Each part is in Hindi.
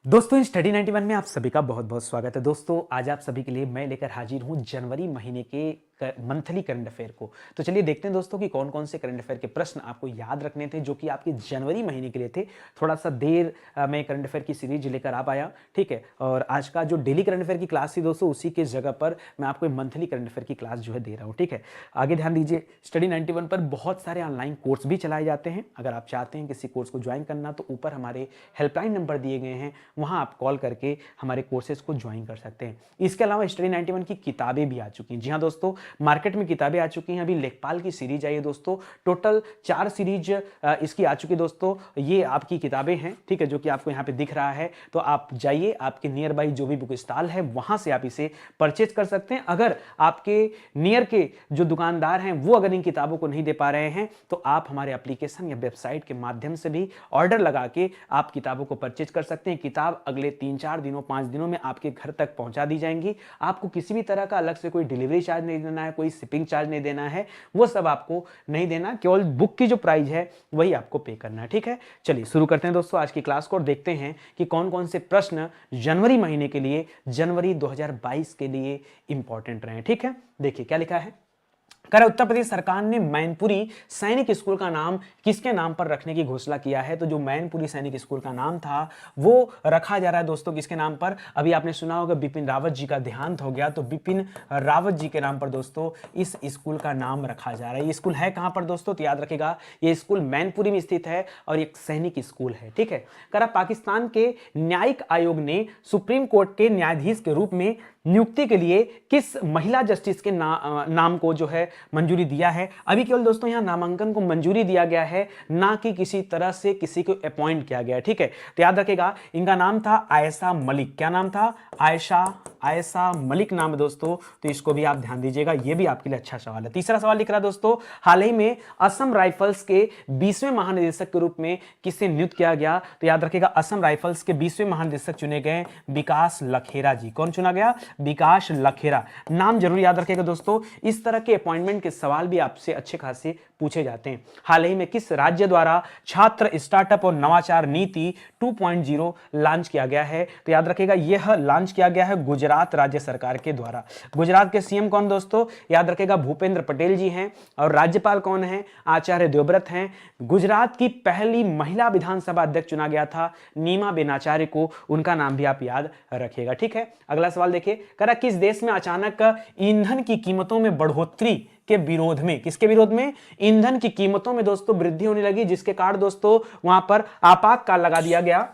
दोस्तों स्टडी 91 में आप सभी का बहुत बहुत स्वागत है। दोस्तों आज आप सभी के लिए मैं लेकर हाजिर हूं जनवरी महीने के मंथली करंट अफेयर को। तो चलिए देखते हैं दोस्तों कि कौन कौन से करंट अफेयर के प्रश्न आपको याद रखने थे जो कि आपके जनवरी महीने के लिए थे। थोड़ा सा देर मैं करंट अफेयर की सीरीज लेकर आ पाया, ठीक है। और आज का जो डेली करंट अफेयर की क्लास थी दोस्तों, उसी के जगह पर मैं आपको मंथली करंट अफेयर की क्लास जो है दे रहा हूँ, ठीक है। आगे ध्यान दीजिए, स्टडी 91 पर बहुत सारे ऑनलाइन कोर्स भी चलाए जाते हैं। अगर आप चाहते हैं किसी कोर्स को ज्वाइन करना तो ऊपर हमारे हेल्पलाइन नंबर दिए गए हैं, वहां आप कॉल करके हमारे कोर्सेज को ज्वाइन कर सकते हैं। इसके अलावा स्टडी 91 की किताबें भी आ चुकी हैं। जी हाँ दोस्तों, मार्केट में किताबें आ चुकी हैं। अभी लेखपाल की सीरीज आई है दोस्तों, टोटल 4 सीरीज इसकी आ चुकी है दोस्तों। ये आपकी किताबें हैं, ठीक है, जो कि आपको यहाँ पे दिख रहा है। तो आप जाइए, आपके नियर बाई जो भी बुक स्टॉल है वहां से आप इसे परचेज कर सकते हैं। अगर आपके नियर के जो दुकानदार हैं वो अगर इन किताबों को नहीं दे पा रहे हैं तो आप हमारे एप्लीकेशन या वेबसाइट के माध्यम से भी ऑर्डर लगा के आप किताबों को परचेज कर सकते हैं। किताब अगले 3-4 दिनों 5 दिनों में आपके घर तक पहुंचा दी जाएंगी। आपको किसी भी तरह का अलग से कोई डिलीवरी चार्ज नहीं देना है, कोई शिपिंग चार्ज नहीं देना है, वो सब आपको नहीं देना। केवल बुक की जो प्राइस है वही आपको पे करना है, ठीक है। चलिए शुरू करते हैं दोस्तों आज की क्लास को और देखते हैं कि कौन कौन से प्रश्न जनवरी महीने के लिए, जनवरी 2022 के लिए इंपॉर्टेंट रहे, ठीक है। देखिए क्या लिखा है। उत्तर प्रदेश सरकार ने मैनपुरी सैनिक स्कूल का नाम किसके नाम पर रखने की घोषणा किया है। तो जो मैनपुरी सैनिक स्कूल का नाम था वो रखा जा रहा है दोस्तों किसके नाम पर। अभी आपने सुना होगा बिपिन रावत जी का देहांत हो गया, तो बिपिन रावत जी के नाम पर दोस्तों इस स्कूल का नाम रखा जा रहा है। ये स्कूल है कहां पर दोस्तों, तो याद रखेगा ये स्कूल मैनपुरी में स्थित है और एक सैनिक स्कूल है, ठीक है। पाकिस्तान के न्यायिक आयोग ने सुप्रीम कोर्ट के न्यायाधीश के रूप में नियुक्ति के लिए किस महिला जस्टिस के नाम को जो है मंजूरी दिया है। अभी केवल दोस्तों यहां नामांकन को मंजूरी दिया गया है, ना कि किसी तरह से किसी को अपॉइंट किया गया है, ठीक है। तो याद रखेगा इनका नाम था आयशा मलिक। क्या नाम था? आयशा मलिक नाम है दोस्तों। तो इसको भी आप ध्यान दीजिएगा, ये भी आपके लिए अच्छा सवाल है। तीसरा सवाल लिख रहा है दोस्तों, हाल ही में असम राइफल्स के 20वें महानिदेशक के रूप में किसे नियुक्त किया गया। तो याद रखेगा असम राइफल्स के 20वें महानिदेशक चुने गए विकास लखेरा जी। कौन चुना गया? विकास लखेरा। नाम जरूर याद रखेगा दोस्तों, इस तरह के अपॉइंटमेंट के सवाल भी आपसे अच्छे खासे पूछे जाते हैं। हाल ही में किस राज्य द्वारा छात्र स्टार्टअप और नवाचार नीति 2.0 लॉन्च किया गया है। तो याद रखेगा यह लॉन्च किया गया है गुजरात राज्य सरकार के द्वारा। गुजरात के सीएम कौन दोस्तों? याद रखेगा भूपेंद्र पटेल जी हैं। और राज्यपाल कौन है? आचार्य देवव्रत हैं। गुजरात की पहली महिला विधानसभा अध्यक्ष चुना गया था नीमा बेन आचार्य को, उनका नाम भी आप याद रखिएगा, ठीक है। अगला सवाल देखिए, किस देश में अचानक ईंधन की कीमतों में बढ़ोतरी के विरोध में, किसके विरोध में? ईंधन की कीमतों में दोस्तों वृद्धि होने लगी, जिसके कारण दोस्तों वहां पर आपातकाल लगा दिया गया।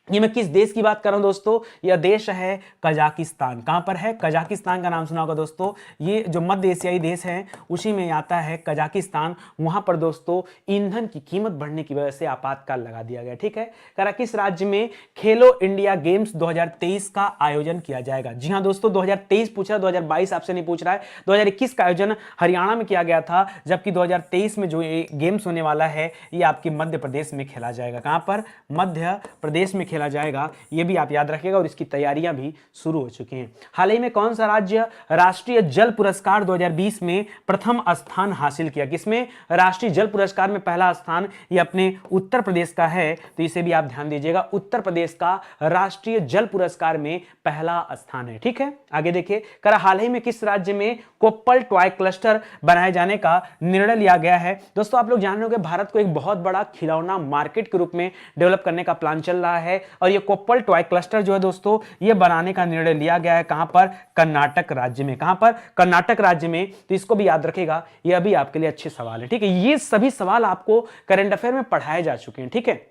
ये मैं किस देश की बात कर रहा हूं दोस्तों? यह देश है कजाकिस्तान। कहां पर है? कजाकिस्तान का नाम सुना होगा दोस्तों। ये जो मध्य एशियाई देश है उसी में आता है कजाकिस्तान। वहां पर दोस्तों ईंधन की कीमत बढ़ने की वजह से आपातकाल लगा दिया गया, ठीक है। किस राज्य में खेलो इंडिया गेम्स 2023 का आयोजन किया जाएगा। जी हां दोस्तों, 2023 पूछ रहा है, 2022 आपसे नहीं पूछ रहा है। 2021 का आयोजन हरियाणा में किया गया था, जबकि 2023 में जो ये गेम्स होने वाला है ये आपके मध्य प्रदेश में खेला जाएगा। कहां पर? मध्य प्रदेश में खेला जाएगा, ये भी आप याद रखिएगा। और इसकी तैयारियां भी शुरू हो चुकी हैं। हाल ही में कौन सा राज्य राष्ट्रीय जल पुरस्कार 2020 में प्रथम स्थान हासिल किया? किसमें? राष्ट्रीय जल पुरस्कार में पहला स्थान ये अपने उत्तर प्रदेश का है, तो इसे भी आप ध्यान दीजिएगा। उत्तर प्रदेश का राष्ट्रीय जल पुरस्कार में पहला स्थान है, ठीक है। आगे देखिए, हाल ही में किस राज्य में कोप्पल टॉय क्लस्टर बनाए जाने का निर्णय लिया गया है। दोस्तों आप लोग जान रहे होंगे भारत को एक बहुत बड़ा खिलौना मार्केट के रूप में डेवलप करने का प्लान चल रहा है, और ये कोप्पल टॉय क्लस्टर जो है दोस्तों ये बनाने का निर्णय लिया गया है। कहां पर? कर्नाटक राज्य में। कहां पर? कर्नाटक राज्य में। तो इसको भी याद रखेगा, ये भी आपके लिए अच्छे सवाल है, ठीक है। ये सभी सवाल आपको करंट अफेयर में पढ़ाए जा चुके हैं, ठीक है।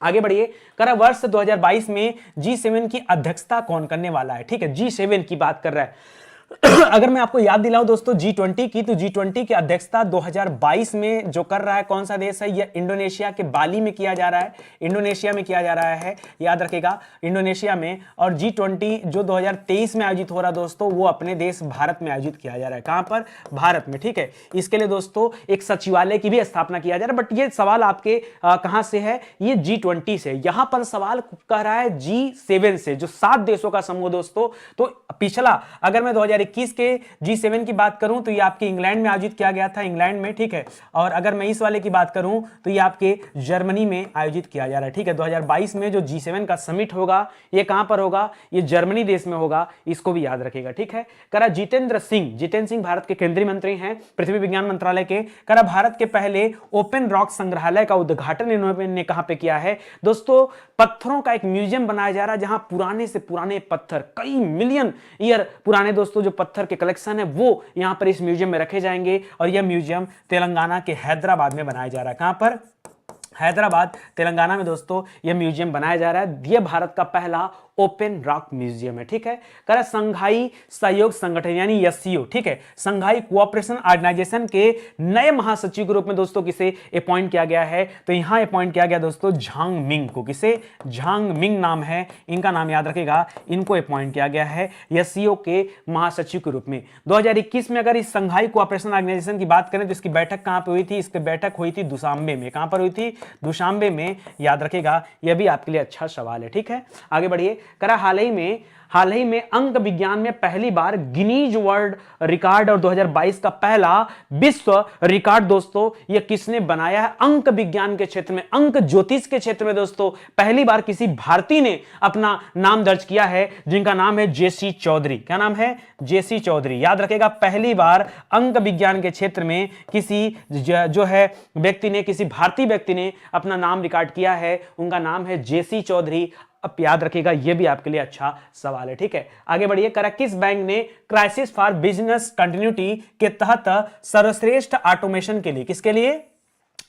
आगे बढ़िए, वर्ष 2022 में G7 की अध्यक्षता कौन करने वाला है, ठीक है। G7 की बात कर रहा है। अगर मैं आपको याद दिलाऊं दोस्तों G20 की, तो G20 की अध्यक्षता 2022 में जो कर रहा है कौन सा देश है? यह इंडोनेशिया के बाली में किया जा रहा है। इंडोनेशिया में किया जा रहा है, याद रखेगा, इंडोनेशिया में। और G20 जो 2023 में आयोजित हो रहा है दोस्तों, वो अपने देश भारत में आयोजित किया जा रहा है। कहां पर? भारत में, ठीक है। इसके लिए दोस्तों एक सचिवालय की भी स्थापना किया जा रहा है। बट ये सवाल आपके कहां से है? ये G20 से। यहां पर सवाल कह रहा है G7 से, जो 7 देशों का समूह दोस्तों। तो पिछला अगर मैं 2021 के G7 की बात करूं तो ये आपके इंग्लैंड में आयोजित किया गया था, इंग्लैंड में, ठीक है। और अगर मैं इस वाले की बात करूं तो ये आपके जर्मनी में आयोजित किया जा रहा है, ठीक है। 2022 में जो G7 का समिट होगा ये कहां पर होगा, ये जर्मनी देश में होगा, इसको भी याद रखिएगा, ठीक है। करा जितेंद्र सिंह भारत के केंद्रीय मंत्री हैं, पृथ्वी विज्ञान मंत्रालय के। करा भारत के पहले ओपन रॉक संग्रहालय का उद्घाटन इन्होंने कहां पे किया है दोस्तों, पत्थरों का एक म्यूजियम बनाया जा रहा है जहां पुराने से पुराने पत्थर, कई मिलियन ईयर पुराने दोस्तों जो पत्थर के कलेक्शन है वो यहां पर इस म्यूजियम में रखे जाएंगे। और यह म्यूजियम तेलंगाना के हैदराबाद में बनाया जा रहा है। कहां पर, हैदराबाद तेलंगाना में दोस्तों यह म्यूजियम बनाया जा रहा है। यह भारत का पहला ओपन रॉक म्यूजियम है, ठीक है। करा संघाई सहयोग संगठन यानी एससीओ, ठीक है, संघाई कोऑपरेशन ऑर्गेनाइजेशन के नए महासचिव के रूप में दोस्तों किसे अपॉइंट किया गया है, तो यहां अपॉइंट किया गया दोस्तों झांग मिंग को। किसे, झांग मिंग नाम है इनका, नाम याद रखेगा, इनको अपॉइंट किया गया है एससीओ के महासचिव के रूप में। 2021 में अगर इस संघाई कोऑपरेशन ऑर्गेनाइजेशन की बात करें तो इसकी बैठक कहां पर हुई थी, इसकी बैठक हुई थी दुशांबे में। कहां पर हुई थी, दुशांबे में, याद रखेगा, यह भी आपके लिए अच्छा सवाल है, ठीक है। आगे बढ़िए। करा हाल ही में अंक विज्ञान में पहली बार गिनीज वर्ल्ड रिकॉर्ड और 2022 का पहला विश्व रिकॉर्ड दोस्तों ये किसने बनाया है, अंक विज्ञान के क्षेत्र में, अंक ज्योतिष के क्षेत्र में दोस्तों पहली बार किसी भारतीय ने अपना नाम दर्ज किया है, जिनका नाम है जेसी चौधरी। क्या नाम है, जेसी चौधरी, याद रखेगा। पहली बार अंक विज्ञान के क्षेत्र में किसी जो है व्यक्ति ने, किसी भारतीय व्यक्ति ने अपना नाम रिकॉर्ड किया है, उनका नाम है जेसी चौधरी। अब याद रखिएगा, यह भी आपके लिए अच्छा सवाल है, ठीक है। आगे बढ़िए। करा किस बैंक ने क्राइसिस फॉर बिजनेस कंटिन्यूटी के तहत सर्वश्रेष्ठ ऑटोमेशन के लिए, किसके लिए,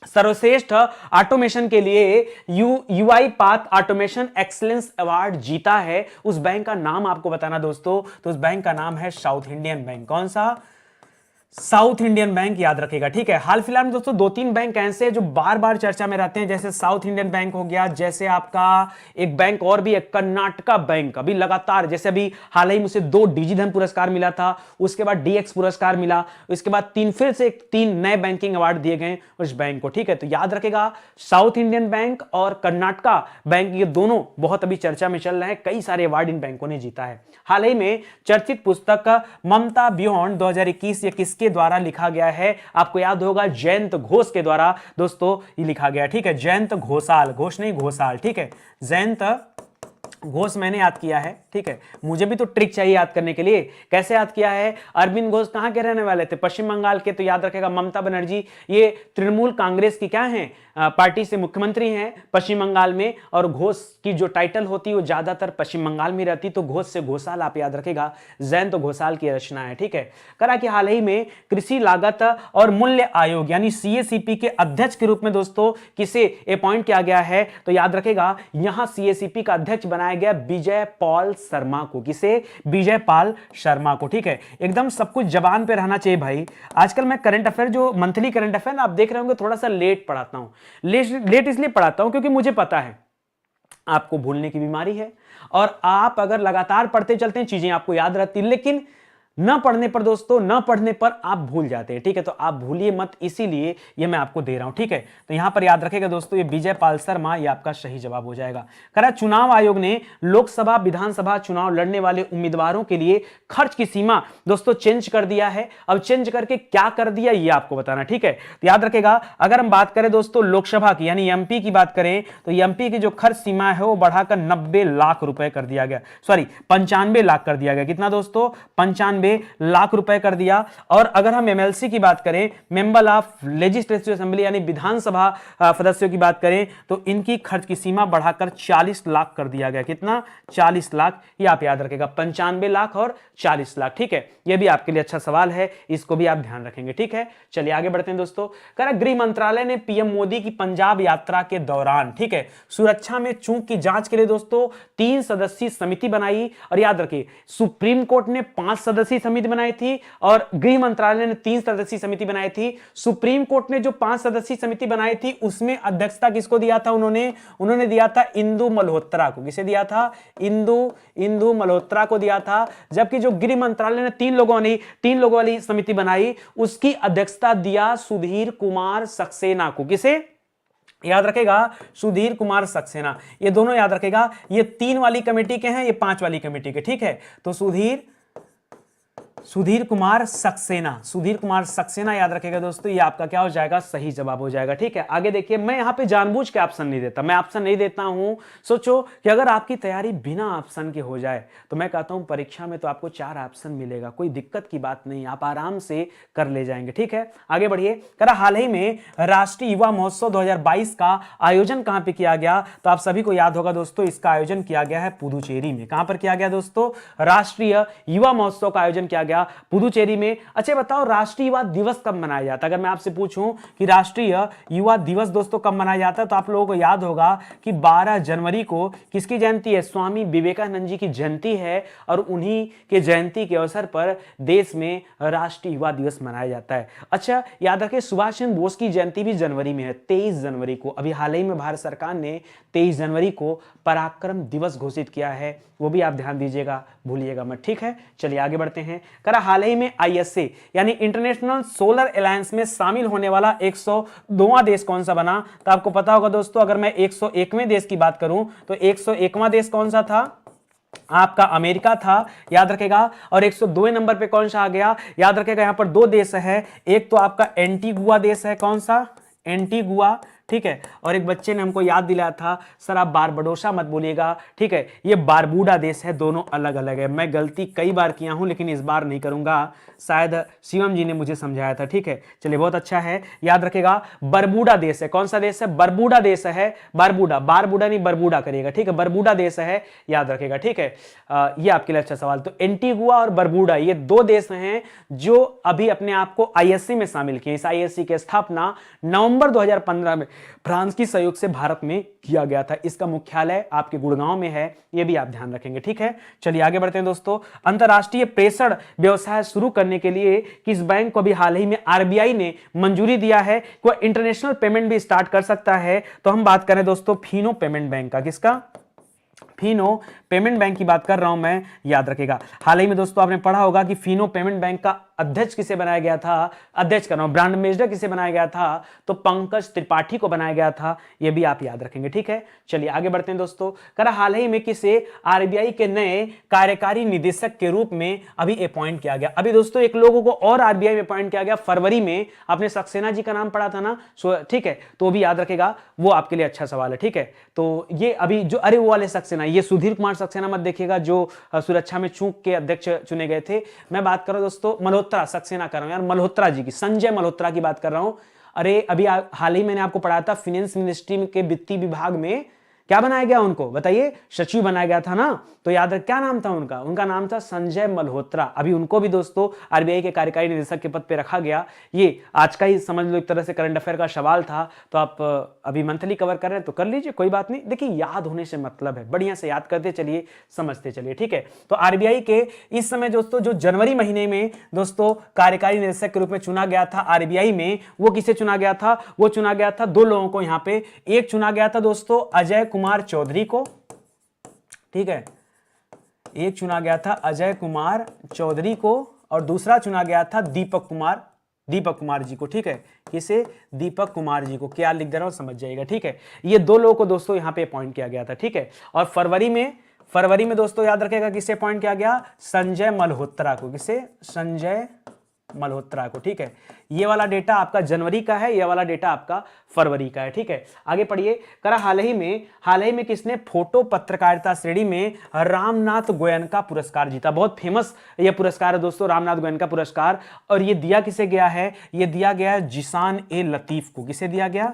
सर्वश्रेष्ठ ऑटोमेशन के लिए UI path automation excellence award जीता है, उस बैंक का नाम आपको बताना दोस्तों, तो उस बैंक का नाम है साउथ इंडियन बैंक। कौन सा, साउथ इंडियन बैंक, याद रखेगा, ठीक है। हाल फिलहाल में दोस्तों 2-3 बैंक ऐसे हैं जो बार बार चर्चा में रहते हैं, जैसे साउथ इंडियन बैंक हो गया, जैसे आपका एक बैंक और भी है कर्नाटका बैंक, अभी लगातार, जैसे अभी हाल ही में उसे 2 डिजिधन पुरस्कार मिला था, उसके बाद डीएक्स पुरस्कार मिला, उसके बाद फिर से 3 नए बैंकिंग अवार्ड दिए गए उस बैंक को, ठीक है। तो याद रखेगा साउथ इंडियन बैंक और कर्नाटका बैंक, ये दोनों बहुत अभी चर्चा में चल रहे हैं, कई सारे अवार्ड इन बैंकों ने जीता है। हाल ही में चर्चित पुस्तक ममता बियॉन्ड 2021 ये किसके द्वारा लिखा गया है, आपको याद होगा जयंत घोष के द्वारा दोस्तों ये लिखा गया, ठीक है। जयंत घोषाल, घोष नहीं घोषाल, ठीक है, जयंत घोष मैंने याद किया है, ठीक है। मुझे भी तो ट्रिक चाहिए याद करने के लिए, कैसे याद किया है। अरविंद घोष कहां के रहने वाले थे, पश्चिम बंगाल के, तो याद रखेगा ममता बनर्जी ये तृणमूल कांग्रेस की क्या है, पार्टी से मुख्यमंत्री हैं पश्चिम बंगाल में, और घोष की जो टाइटल होती है वो ज्यादातर पश्चिम बंगाल में रहती, तो घोष से घोषाल आप याद रखेगा, जयंत घोषाल की रचना है, ठीक है। करा कि हाल ही में कृषि लागत और मूल्य आयोग यानी सीएसीपी के अध्यक्ष के रूप में दोस्तों किसे अपॉइंट किया गया है, तो याद रखेगा यहां सीएसीपी का अध्यक्ष बनाया गया विजय पाल शर्मा को। किसे, विजय पाल शर्मा को, ठीक है। एकदम सब कुछ जबान पे रहना चाहिए भाई। आजकल मैं करंट अफेयर, जो मंथली करंट अफेयर आप देख रहे होंगे, थोड़ा सा लेट पढ़ाता हूं, लेट इसलिए पढ़ाता हूं क्योंकि मुझे पता है आपको भूलने की बीमारी है, और आप अगर लगातार पढ़ते चलते हैं चीजें आपको याद रहती, लेकिन न पढ़ने पर दोस्तों, न पढ़ने पर आप भूल जाते हैं, ठीक है। तो आप भूलिए मत, इसीलिए ये मैं आपको दे रहा हूं, ठीक है। तो यहां पर याद रखेगा दोस्तों ये विजय पाल शर्मा, ये आपका सही जवाब हो जाएगा। करा चुनाव आयोग ने लोकसभा विधानसभा चुनाव लड़ने वाले उम्मीदवारों के लिए खर्च की सीमा दोस्तों चेंज कर दिया है। अब चेंज करके क्या कर दिया ये आपको बताना, ठीक है। तो याद रखेगा अगर हम बात करें दोस्तों लोकसभा की यानी एमपी की बात करें, तो एमपी की जो खर्च सीमा है वो बढ़ाकर 90 लाख रुपए कर दिया गया, सॉरी 95 लाख कर दिया गया। कितना दोस्तों, 95 लाख रुपए कर दिया। और अगर हम एमएलसी की बात करें, मेंबर ऑफ लेजिस्लेटिव असेंबली यानी विधानसभा सदस्यों की बात करें, तो इनकी खर्च की सीमा बढ़ाकर 40 लाख कर दिया गया। कितना, 40 लाख, ये आप याद रखेगा, 95 लाख और 40 लाख, ठीक है। ये भी आपके लिए अच्छा सवाल है, इसको भी आप ध्यान रखेंगे, ठीक है। चलिए आगे बढ़ते हैं दोस्तों। कह गृह मंत्रालय ने पीएम मोदी की पंजाब यात्रा के दौरान, ठीक है, सुरक्षा में चूक की जांच के लिए दोस्तों 3 सदस्यीय समिति बनाई। और याद रखिए सुप्रीम कोर्ट ने 5 सदस्यीय समिति बनाई थी और गृह मंत्रालय ने 3 सदस्यीय समिति बनाई थी। सुप्रीम कोर्ट ने जो 5 सदस्यीय समिति बनाई थी उसमें अध्यक्षता किसको दिया था, उन्होंने दिया था इंदु मल्होत्रा को। किसे दिया था, इंदु मल्होत्रा को दिया था। जबकि जो गृह मंत्रालय ने 3 लोगों वाली समिति बनाई उसकी अध्यक्षता दिया सुधीर कुमार सक्सेना को। किसे याद रखेगा, सुधीर कुमार सक्सेना। ये दोनों याद रखेगा, ये 3 वाली कमेटी के हैं, ये 5 वाली कमेटी के, ठीक है। तो सुधीर सुधीर कुमार सक्सेना, सुधीर कुमार सक्सेना याद रखेगा दोस्तों, ये आपका क्या हो जाएगा, सही जवाब हो जाएगा। ठीक है, आगे देखिए, मैं यहाँ पे जानबूझ के ऑप्शन नहीं देता, मैं ऑप्शन नहीं देता हूं। सोचो कि अगर आपकी तैयारी बिना ऑप्शन के हो जाए तो मैं कहता हूं परीक्षा में तो आपको 4 ऑप्शन मिलेगा, कोई दिक्कत की बात नहीं, आप आराम से कर ले जाएंगे। ठीक है, आगे बढ़िए। करा हाल ही में राष्ट्रीय युवा महोत्सव 2022 का आयोजन कहां पे किया गया, तो आप सभी को याद होगा दोस्तों, इसका आयोजन किया गया है पुदुचेरी में। कहां पर किया गया दोस्तों, राष्ट्रीय युवा महोत्सव का आयोजन किया गया पुदुचेरी में। अच्छा बताओ, राष्ट्रीय युवा दिवस कब मनाया जाता है? अगर मैं आपसे पूछूं कि राष्ट्रीय युवा दिवस दोस्तों कब मनाया जाता है, तो आप लोगों को याद होगा कि 12 जनवरी को किसकी जयंती है, स्वामी विवेकानंद जी की जयंती है, और उन्हीं के जयंती के अवसर पर देश में राष्ट्रीय युवा दिवस मनाया जाता है। अच्छा याद रखें, सुभाष चंद्र बोस की जयंती भी जनवरी में है, 23 जनवरी को। अभी हाल ही में भारत सरकार ने 23 जनवरी को पराक्रम दिवस घोषित किया है, वो भी आप ध्यान दीजिएगा, भूलिएगा मत। ठीक है, चलिए आगे बढ़ते हैं। करा हाल ही में आईएसए यानी इंटरनेशनल सोलर अलायंस में शामिल होने वाला 102वां देश कौन सा बना, तो आपको पता होगा दोस्तों, अगर मैं 101वें देश की बात करूं तो 101वां देश कौन सा था, आपका अमेरिका था, याद रखेगा। और 102वें नंबर पे कौन सा आ गया, याद रखेगा, यहां पर 2 देश है, एक तो आपका एंटीगुआ देश है, कौन सा, एंटीगुआ। ठीक है, और एक बच्चे ने हमको याद दिलाया था, सर आप बारबडोसा मत बोलिएगा। ठीक है, ये बारबूडा देश है, दोनों अलग अलग है। मैं गलती कई बार किया हूं लेकिन इस बार नहीं करूंगा, शायद शिवम जी ने मुझे समझाया था। ठीक है, चलिए बहुत अच्छा है, याद रखेगा, बरबूडा देश है। कौन सा देश है, बरबूडा देश है, बारबूडा, बारबूडा नहीं बरबूडा करिएगा। ठीक है, बरबूडा देश है, याद रखेगा। ठीक है, ये आपके लिए अच्छा सवाल। तो एंटीगुआ और बरबूडा ये 2 देश हैं जो अभी अपने आप को आईएससी में शामिल किए। इस आईएससी की स्थापना नवंबर 2015 में फ्रांस की सहयोग से भारत में किया गया था। इसका मुख्यालय आपके गुड़गांव में है, यह भी आप ध्यान रखेंगे। ठीक है, चलिए आगे बढ़ते हैं दोस्तों। अंतरराष्ट्रीय प्रेषण व्यवसाय शुरू करने के लिए किस बैंक को भी हाल ही में आरबीआई ने मंजूरी दिया है कि वह इंटरनेशनल पेमेंट भी स्टार्ट कर सकता है, तो हम बात करें दोस्तों फिनो पेमेंट बैंक का। किसका, फिनो पेमेंट बैंक की बात कर रहा हूं मैं, याद रखेगा। हाल ही में दोस्तों आपने पढ़ा होगा कि फिनो पेमेंट बैंक का अध्यक्ष किसे बनाया गया था, अध्यक्ष कर रहा हूं, ब्रांड एम्बेसडर किसे बनाया गया था, तो पंकज त्रिपाठी को बनाया गया था, यह भी आप याद रखेंगे। ठीक है, चलिए आगे बढ़ते हैं दोस्तों। करा हाल ही में किसे आरबीआई के नए कार्यकारी निदेशक के रूप में अभी अपॉइंट किया गया। अभी दोस्तों एक लोगों को और आरबीआई में अपॉइंट किया गया फरवरी में, आपने सक्सेना जी का नाम पढ़ा था ना, ठीक है, तो भी याद रखेगा, वो आपके लिए अच्छा सवाल है। ठीक है, तो ये अभी जो, अरे वो वाले सक्सेना, ये सुधीर कुमार सक्सेना मत देखिएगा जो सुरक्षा में चूक के अध्यक्ष चुने गए थे। मैं बात कर रहा हूं दोस्तों मल्होत्रा, सक्सेना कर रहा हूं यार, मल्होत्रा जी की, संजय मल्होत्रा की बात कर रहा हूं। अरे अभी हाल ही मैंने आपको पढ़ाया था, फाइनेंस मिनिस्ट्री के वित्तीय विभाग में क्या बनाया गया उनको, बताइए, सचिव बनाया गया था ना, तो याद रख क्या नाम था उनका, उनका नाम था संजय मल्होत्रा। अभी उनको भी दोस्तों आरबीआई के कार्यकारी निदेशक के पद पे रखा गया। ये आज का ही समझ लो एक तरह से करंट अफेयर का सवाल था, तो आप अभी मंथली कवर कर रहे हैं तो कर लीजिए, कोई बात नहीं। देखिए याद होने से मतलब है, बढ़िया से याद करते चलिए, समझते चलिए। ठीक है, तो आरबीआई के इस समय दोस्तों जो जनवरी महीने में दोस्तों कार्यकारी निदेशक के रूप में चुना गया था आरबीआई में, वो किसे चुना गया था, वो चुना गया था 2 लोगों को। यहां पे एक चुना गया था दोस्तों अजय कुमार चौधरी को, ठीक है, एक चुना गया था अजय कुमार चौधरी को, और दूसरा चुना गया था दीपक कुमार जी को। ठीक है, किसे, दीपक कुमार जी को, क्या लिख दे रहा हूं समझ जाइएगा। ठीक है, ये 2 लोगों को दोस्तों यहां पे अपॉइंट किया गया था। ठीक है, और फरवरी में दोस्तों याद रखेगा किसे अपॉइंट किया गया, संजय मल्होत्रा को। किसे, संजय मल्होत्रा को। ठीक है, ये वाला डेटा आपका जनवरी का है, ये वाला डेटा आपका फरवरी का है। ठीक है, आगे पढ़िए। करा हाल ही में किसने फोटो पत्रकारिता श्रेणी में रामनाथ गोयनका पुरस्कार जीता। बहुत फेमस ये पुरस्कार है दोस्तों, रामनाथ गोयनका पुरस्कार, और ये दिया किसे गया है, ये दिया गया है जिशान ए लतीफ को। किसे दिया गया,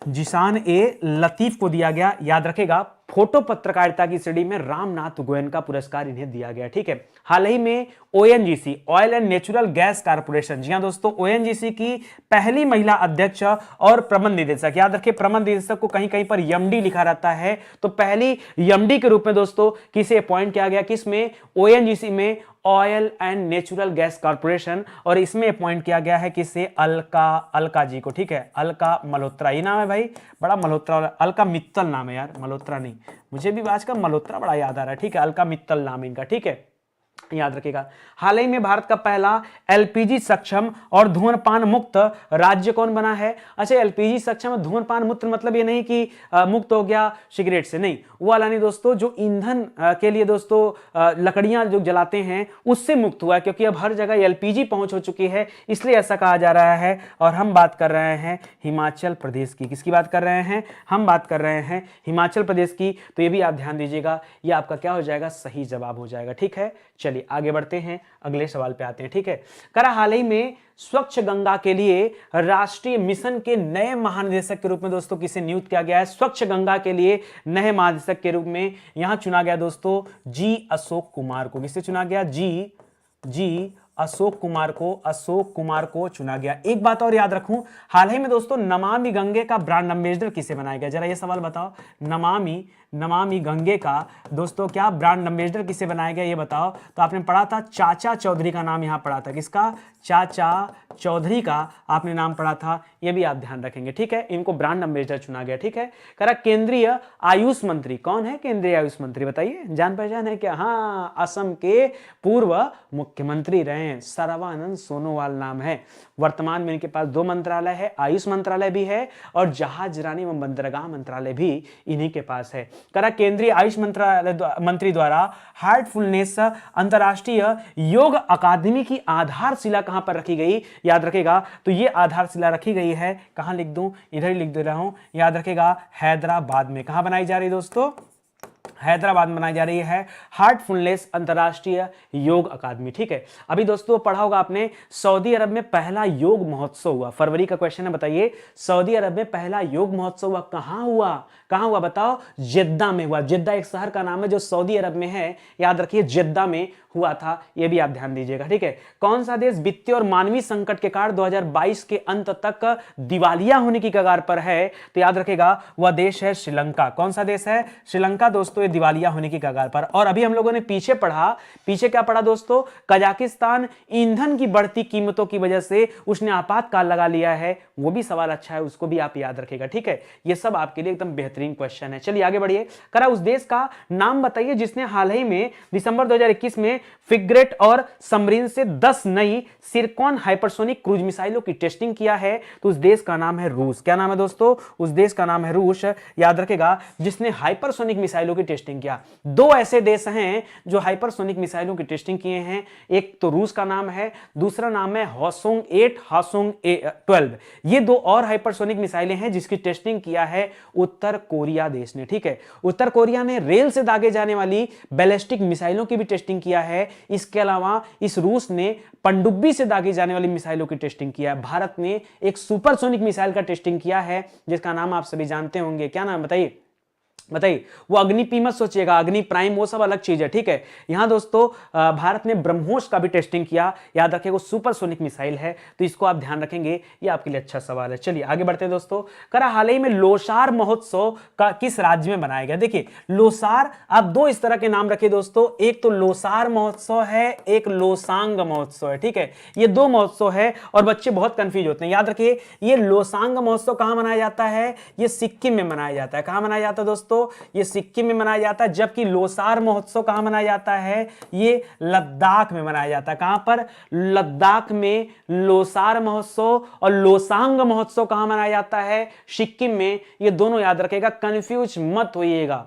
जिशान ए लतीफ को दिया गया, याद रखेगा। फोटो पत्रकारिता की श्रेणी में रामनाथ गोयनका पुरस्कार इन्हें दिया गया। ठीक है, हाल ही में ONGC, oil and natural gas corporation, जी हां दोस्तों, ओएनजीसी की पहली महिला अध्यक्ष और प्रबंध निदेशक, याद रखिए प्रबंध निदेशक को कहीं कहीं पर एमडी लिखा रहता है, तो पहली एमडी के रूप में दोस्तों किसे अपॉइंट किया गया, किसमें, ओएनजीसी में, oil and natural gas corporation, और इसमें अपॉइंट किया गया है किसे, अलका जी को। ठीक है, अलका मल्होत्रा, ये नाम है भाई, बड़ा मल्होत्रा, अलका मित्तल नाम है यार, मल्होत्रा नहीं, मुझे भी आज का मल्होत्रा बड़ा याद आ रहा है। ठीक है, अलका मित्तल नाम है इनका। ठीक है, याद रखिएगा। हाल ही में भारत का पहला एलपीजी सक्षम और धूम्रपान मुक्त राज्य कौन बना है? अच्छा, एलपीजी सक्षम और धूम्रपान मुक्त मतलब ये नहीं कि मुक्त हो गया सिगरेट से, नहीं, वो वाला नहीं दोस्तों। जो ईंधन के लिए दोस्तों लकड़ियां जो जलाते हैं उससे मुक्त हुआ है, क्योंकि अब हर जगह एलपीजी पहुंच हो चुकी है, इसलिए ऐसा कहा जा रहा है। और हम बात कर रहे हैं हिमाचल प्रदेश की। किसकी बात कर रहे हैं? हम बात कर रहे हैं हिमाचल प्रदेश की। तो ये भी आप ध्यान दीजिएगा, ये आपका क्या हो जाएगा? सही जवाब हो जाएगा। ठीक है, चलिए आगे बढ़ते हैं, अगले सवाल पे आते हैं। ठीक है, करा हाल ही में स्वच्छ गंगा के लिए राष्ट्रीय मिशन के नए महानिदेशक के रूप में दोस्तों किसे नियुक्त किया गया है? स्वच्छ गंगा के लिए नए महानिदेशक के रूप में यहां चुना गया दोस्तों जी अशोक कुमार को। किसे चुना गया? जी अशोक कुमार को चुना गया। एक बात और याद रखूं, हाल ही में दोस्तों नमामि गंगे का ब्रांड एम्बेसडर किसे बनाया गया? जरा ये सवाल बताओ। नमामि गंगे का दोस्तों क्या ब्रांड एम्बेसडर किसे बनाया गया, ये बताओ। तो आपने पढ़ा था चाचा चौधरी का नाम यहां पढ़ा था। किसका? चाचा चौधरी का आपने नाम पढ़ा था, ये भी आप ध्यान रखेंगे। ठीक है, इनको ब्रांड एम्बेसडर चुना गया। ठीक है, करा केंद्रीय आयुष मंत्री कौन है? केंद्रीय आयुष मंत्री बताइए, जान पहचान है क्या? हाँ, असम के पूर्व मुख्यमंत्री रहे सर्बानंद सोनोवाल नाम है। वर्तमान में इनके पास 2 मंत्रालय है, आयुष मंत्रालय भी है और जहाज रानी एवं बंदरगाह मंत्रालय भी इन्हीं के पास है। करा केंद्रीय आयुष मंत्री द्वारा हार्टफुलनेस अंतरराष्ट्रीय योग अकादमी की आधारशिला कहां पर रखी गई? याद रखेगा, तो ये आधारशिला रखी गई है, कहां लिख दूं? इधर ही लिख दे रहा हूं, याद रखेगा, हैदराबाद में। कहां बनाई जा रही दोस्तों? हैदराबाद में बनाई जा रही है हार्टफुलनेस अंतरराष्ट्रीय योग अकादमी। ठीक है, अभी दोस्तों पढ़ा होगा आपने, सऊदी अरब में पहला योग महोत्सव हुआ। फरवरी का क्वेश्चन है, बताइए सऊदी अरब में पहला योग महोत्सव हुआ, कहां हुआ? कहां हुआ बताओ? जेद्दा में हुआ। जेद्दा एक शहर का नाम है जो सऊदी अरब में है, याद रखिए, जेद्दा में हुआ था, यह भी आप ध्यान दीजिएगा। ठीक है, कौन सा देश वित्तीय और मानवीय संकट के कारण 2022 के अंत तक दिवालिया होने की कगार पर है? तो याद रखेगा, वह देश है श्रीलंका। कौन सा देश है? श्रीलंका दोस्तों दिवालिया होने की कगार पर। और अभी हम लोगों ने पीछे क्या पढ़ा दोस्तों? कजाकिस्तान ईंधन की बढ़ती कीमतों की वजह से उसने आपातकाल लगा लिया है, वो भी सवाल अच्छा है, उसको भी आप याद रखेगा। ठीक है, ये सब आपके लिए एकदम बेहतरीन क्वेश्चन है। चलिए आगे बढ़िए, करा उस देश का नाम बताइए जिसने हाल ही में दिसंबर 2021 में फ्रिगेट और सबमरीन से 10 नई सिरकॉन हाइपरसोनिक क्रूज मिसाइलों की टेस्टिंग किया है। तो उस देश का नाम है रूस। क्या नाम है दोस्तों? उस देश का नाम है रूस, याद रखेगा, जिसने हाइपरसोनिक मिसाइलों की टेस्टिंग किया। 2 ऐसे देश हैं जो हाइपरसोनिक मिसाइलों की टेस्टिंग किए हैं, एक तो रूस का नाम है, दूसरा नाम है हॉसोंग 8 हॉसोंग 12। ये 2 और हाइपरसोनिक मिसाइलें हैं जिसकी टेस्टिंग किया है उत्तर कोरिया देश ने। ठीक है, उत्तर कोरिया ने रेल से दागे जाने वाली बैलिस्टिक मिसाइलों की भी टेस्टिंग किया है। इसके अलावा इस रूस ने पनडुब्बी से दागी जाने वाली मिसाइलों की टेस्टिंग किया है। भारत ने एक सुपरसोनिक मिसाइल का टेस्टिंग किया है जिसका नाम आप सभी जानते होंगे। क्या नाम बताइए? वो अग्नि मत सोचिएगा, अग्नि प्राइम वो सब अलग चीज है। ठीक है, यहां दोस्तों भारत ने ब्रह्मोस का भी टेस्टिंग किया, याद रखिए, वो सुपरसोनिक मिसाइल है, तो इसको आप ध्यान रखेंगे, ये आपके लिए अच्छा सवाल है। चलिए आगे बढ़ते हैं दोस्तों, करा हाल ही में लोसार महोत्सव का किस राज्य में बनाया गया? देखिए लोसार, आप 2 इस तरह के नाम रखिए दोस्तों, एक तो लोसार महोत्सव है, एक लोसांग महोत्सव है। ठीक है, ये 2 महोत्सव है और बच्चे बहुत कंफ्यूज होते हैं। याद रखिए, ये लोसांग महोत्सव कहां मनाया जाता है? ये सिक्किम में मनाया जाता है। कहां मनाया जाता है दोस्तों? ये सिक्किम में मनाया जाता है। जबकि लोसार महोत्सव कहां मनाया जाता है? ये लद्दाख में मनाया जाता है। कहां पर? लद्दाख में लोसार महोत्सव। और लोसांग महोत्सव कहां मनाया जाता है? सिक्किम में। ये दोनों याद रखेगा, कंफ्यूज मत होइएगा,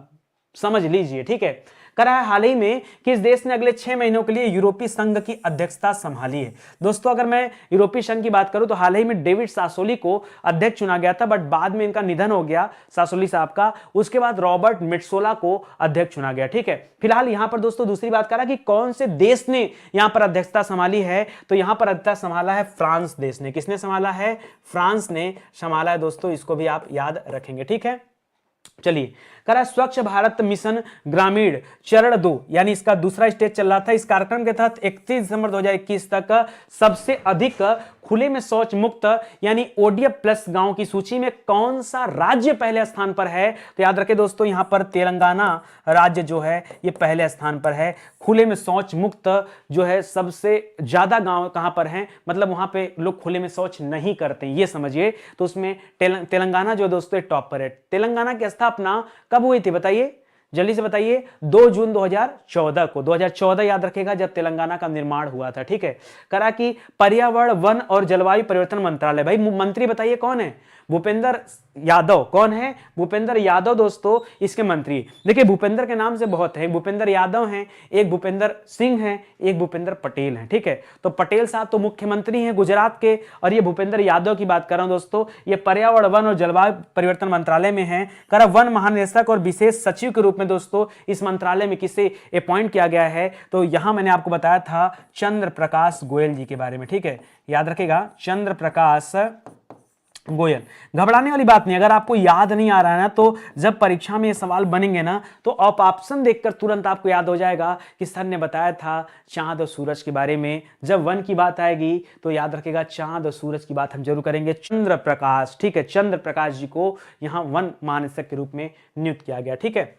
समझ लीजिए। ठीक है, करा है हाल ही में किस देश ने अगले 6 महीनों के लिए यूरोपीय संघ की अध्यक्षता संभाली है? दोस्तों अगर मैं यूरोपीय संघ की बात करूं तो हाल ही में डेविड सासोली को अध्यक्ष चुना गया था, बट बाद में इनका निधन हो गया सासोली साहब का। उसके बाद रॉबर्ट मेट्सोला को अध्यक्ष चुना गया। ठीक है, फिलहाल यहां पर दोस्तों दूसरी बात करा कि कौन से देश ने यहां पर अध्यक्षता संभाली है, तो यहां पर अध्यक्षता संभाला है फ्रांस देश ने। किसने संभाला है? फ्रांस ने संभाला है दोस्तों, इसको भी आप याद रखेंगे। ठीक है, चलिए, करा स्वच्छ भारत मिशन ग्रामीण चरण 2, यानी इसका दूसरा स्टेज चल रहा था। इस कार्यक्रम के तहत 31 दिसंबर 2021 तक सबसे अधिक खुले में शौच मुक्त यानी ओडीएफ प्लस गांव की सूची में कौन सा राज्य पहले स्थान पर है? तो याद रखें दोस्तों, यहां पर तेलंगाना राज्य जो है ये पहले स्थान पर है। खुले में शौच मुक्त जो है सबसे ज्यादा गांव कहां पर हैं, मतलब वहां पे लोग खुले में शौच नहीं करते, ये समझिए। तो उसमें तेलंगाना जो दोस्तों टॉप पर है। तेलंगाना की स्थापना कब हुई थी बताइए? जल्दी से बताइए। 2 जून 2014 को, 2014 याद रखेगा जब तेलंगाना का निर्माण हुआ था। ठीक है, करा कि पर्यावरण वन और जलवायु परिवर्तन मंत्रालय, भाई मंत्री बताइए कौन है? भूपेंद्र यादव। कौन है? भूपेंद्र यादव दोस्तों इसके मंत्री। देखिए भूपेंद्र के नाम से बहुत है, भूपेंद्र यादव हैं, एक भूपेंद्र सिंह हैं, एक भूपेंद्र पटेल हैं। ठीक है, तो पटेल साहब तो मुख्यमंत्री हैं गुजरात के, और ये भूपेंद्र यादव की बात कर रहा हूं दोस्तों, ये पर्यावरण वन और जलवायु परिवर्तन मंत्रालय में है। करा वन महानिदेशक और विशेष सचिव के रूप में दोस्तों इस मंत्रालय में किसे अपॉइंट किया गया है? तो यहां मैंने आपको बताया था चंद्र प्रकाश गोयल जी के बारे में। ठीक है, याद रखेगा चंद्र प्रकाश गोयल। घबराने वाली बात नहीं, अगर आपको याद नहीं आ रहा है ना, तो जब परीक्षा में ये सवाल बनेंगे ना, तो आप ऑप्शन देखकर तुरंत आपको याद हो जाएगा कि सर ने बताया था चांद और सूरज के बारे में। जब वन की बात आएगी तो याद रखेगा चांद और सूरज की बात हम जरूर करेंगे। चंद्र प्रकाश, ठीक है, चंद्र प्रकाश जी को यहां वन महानिदेशक के रूप में नियुक्त किया गया। ठीक है,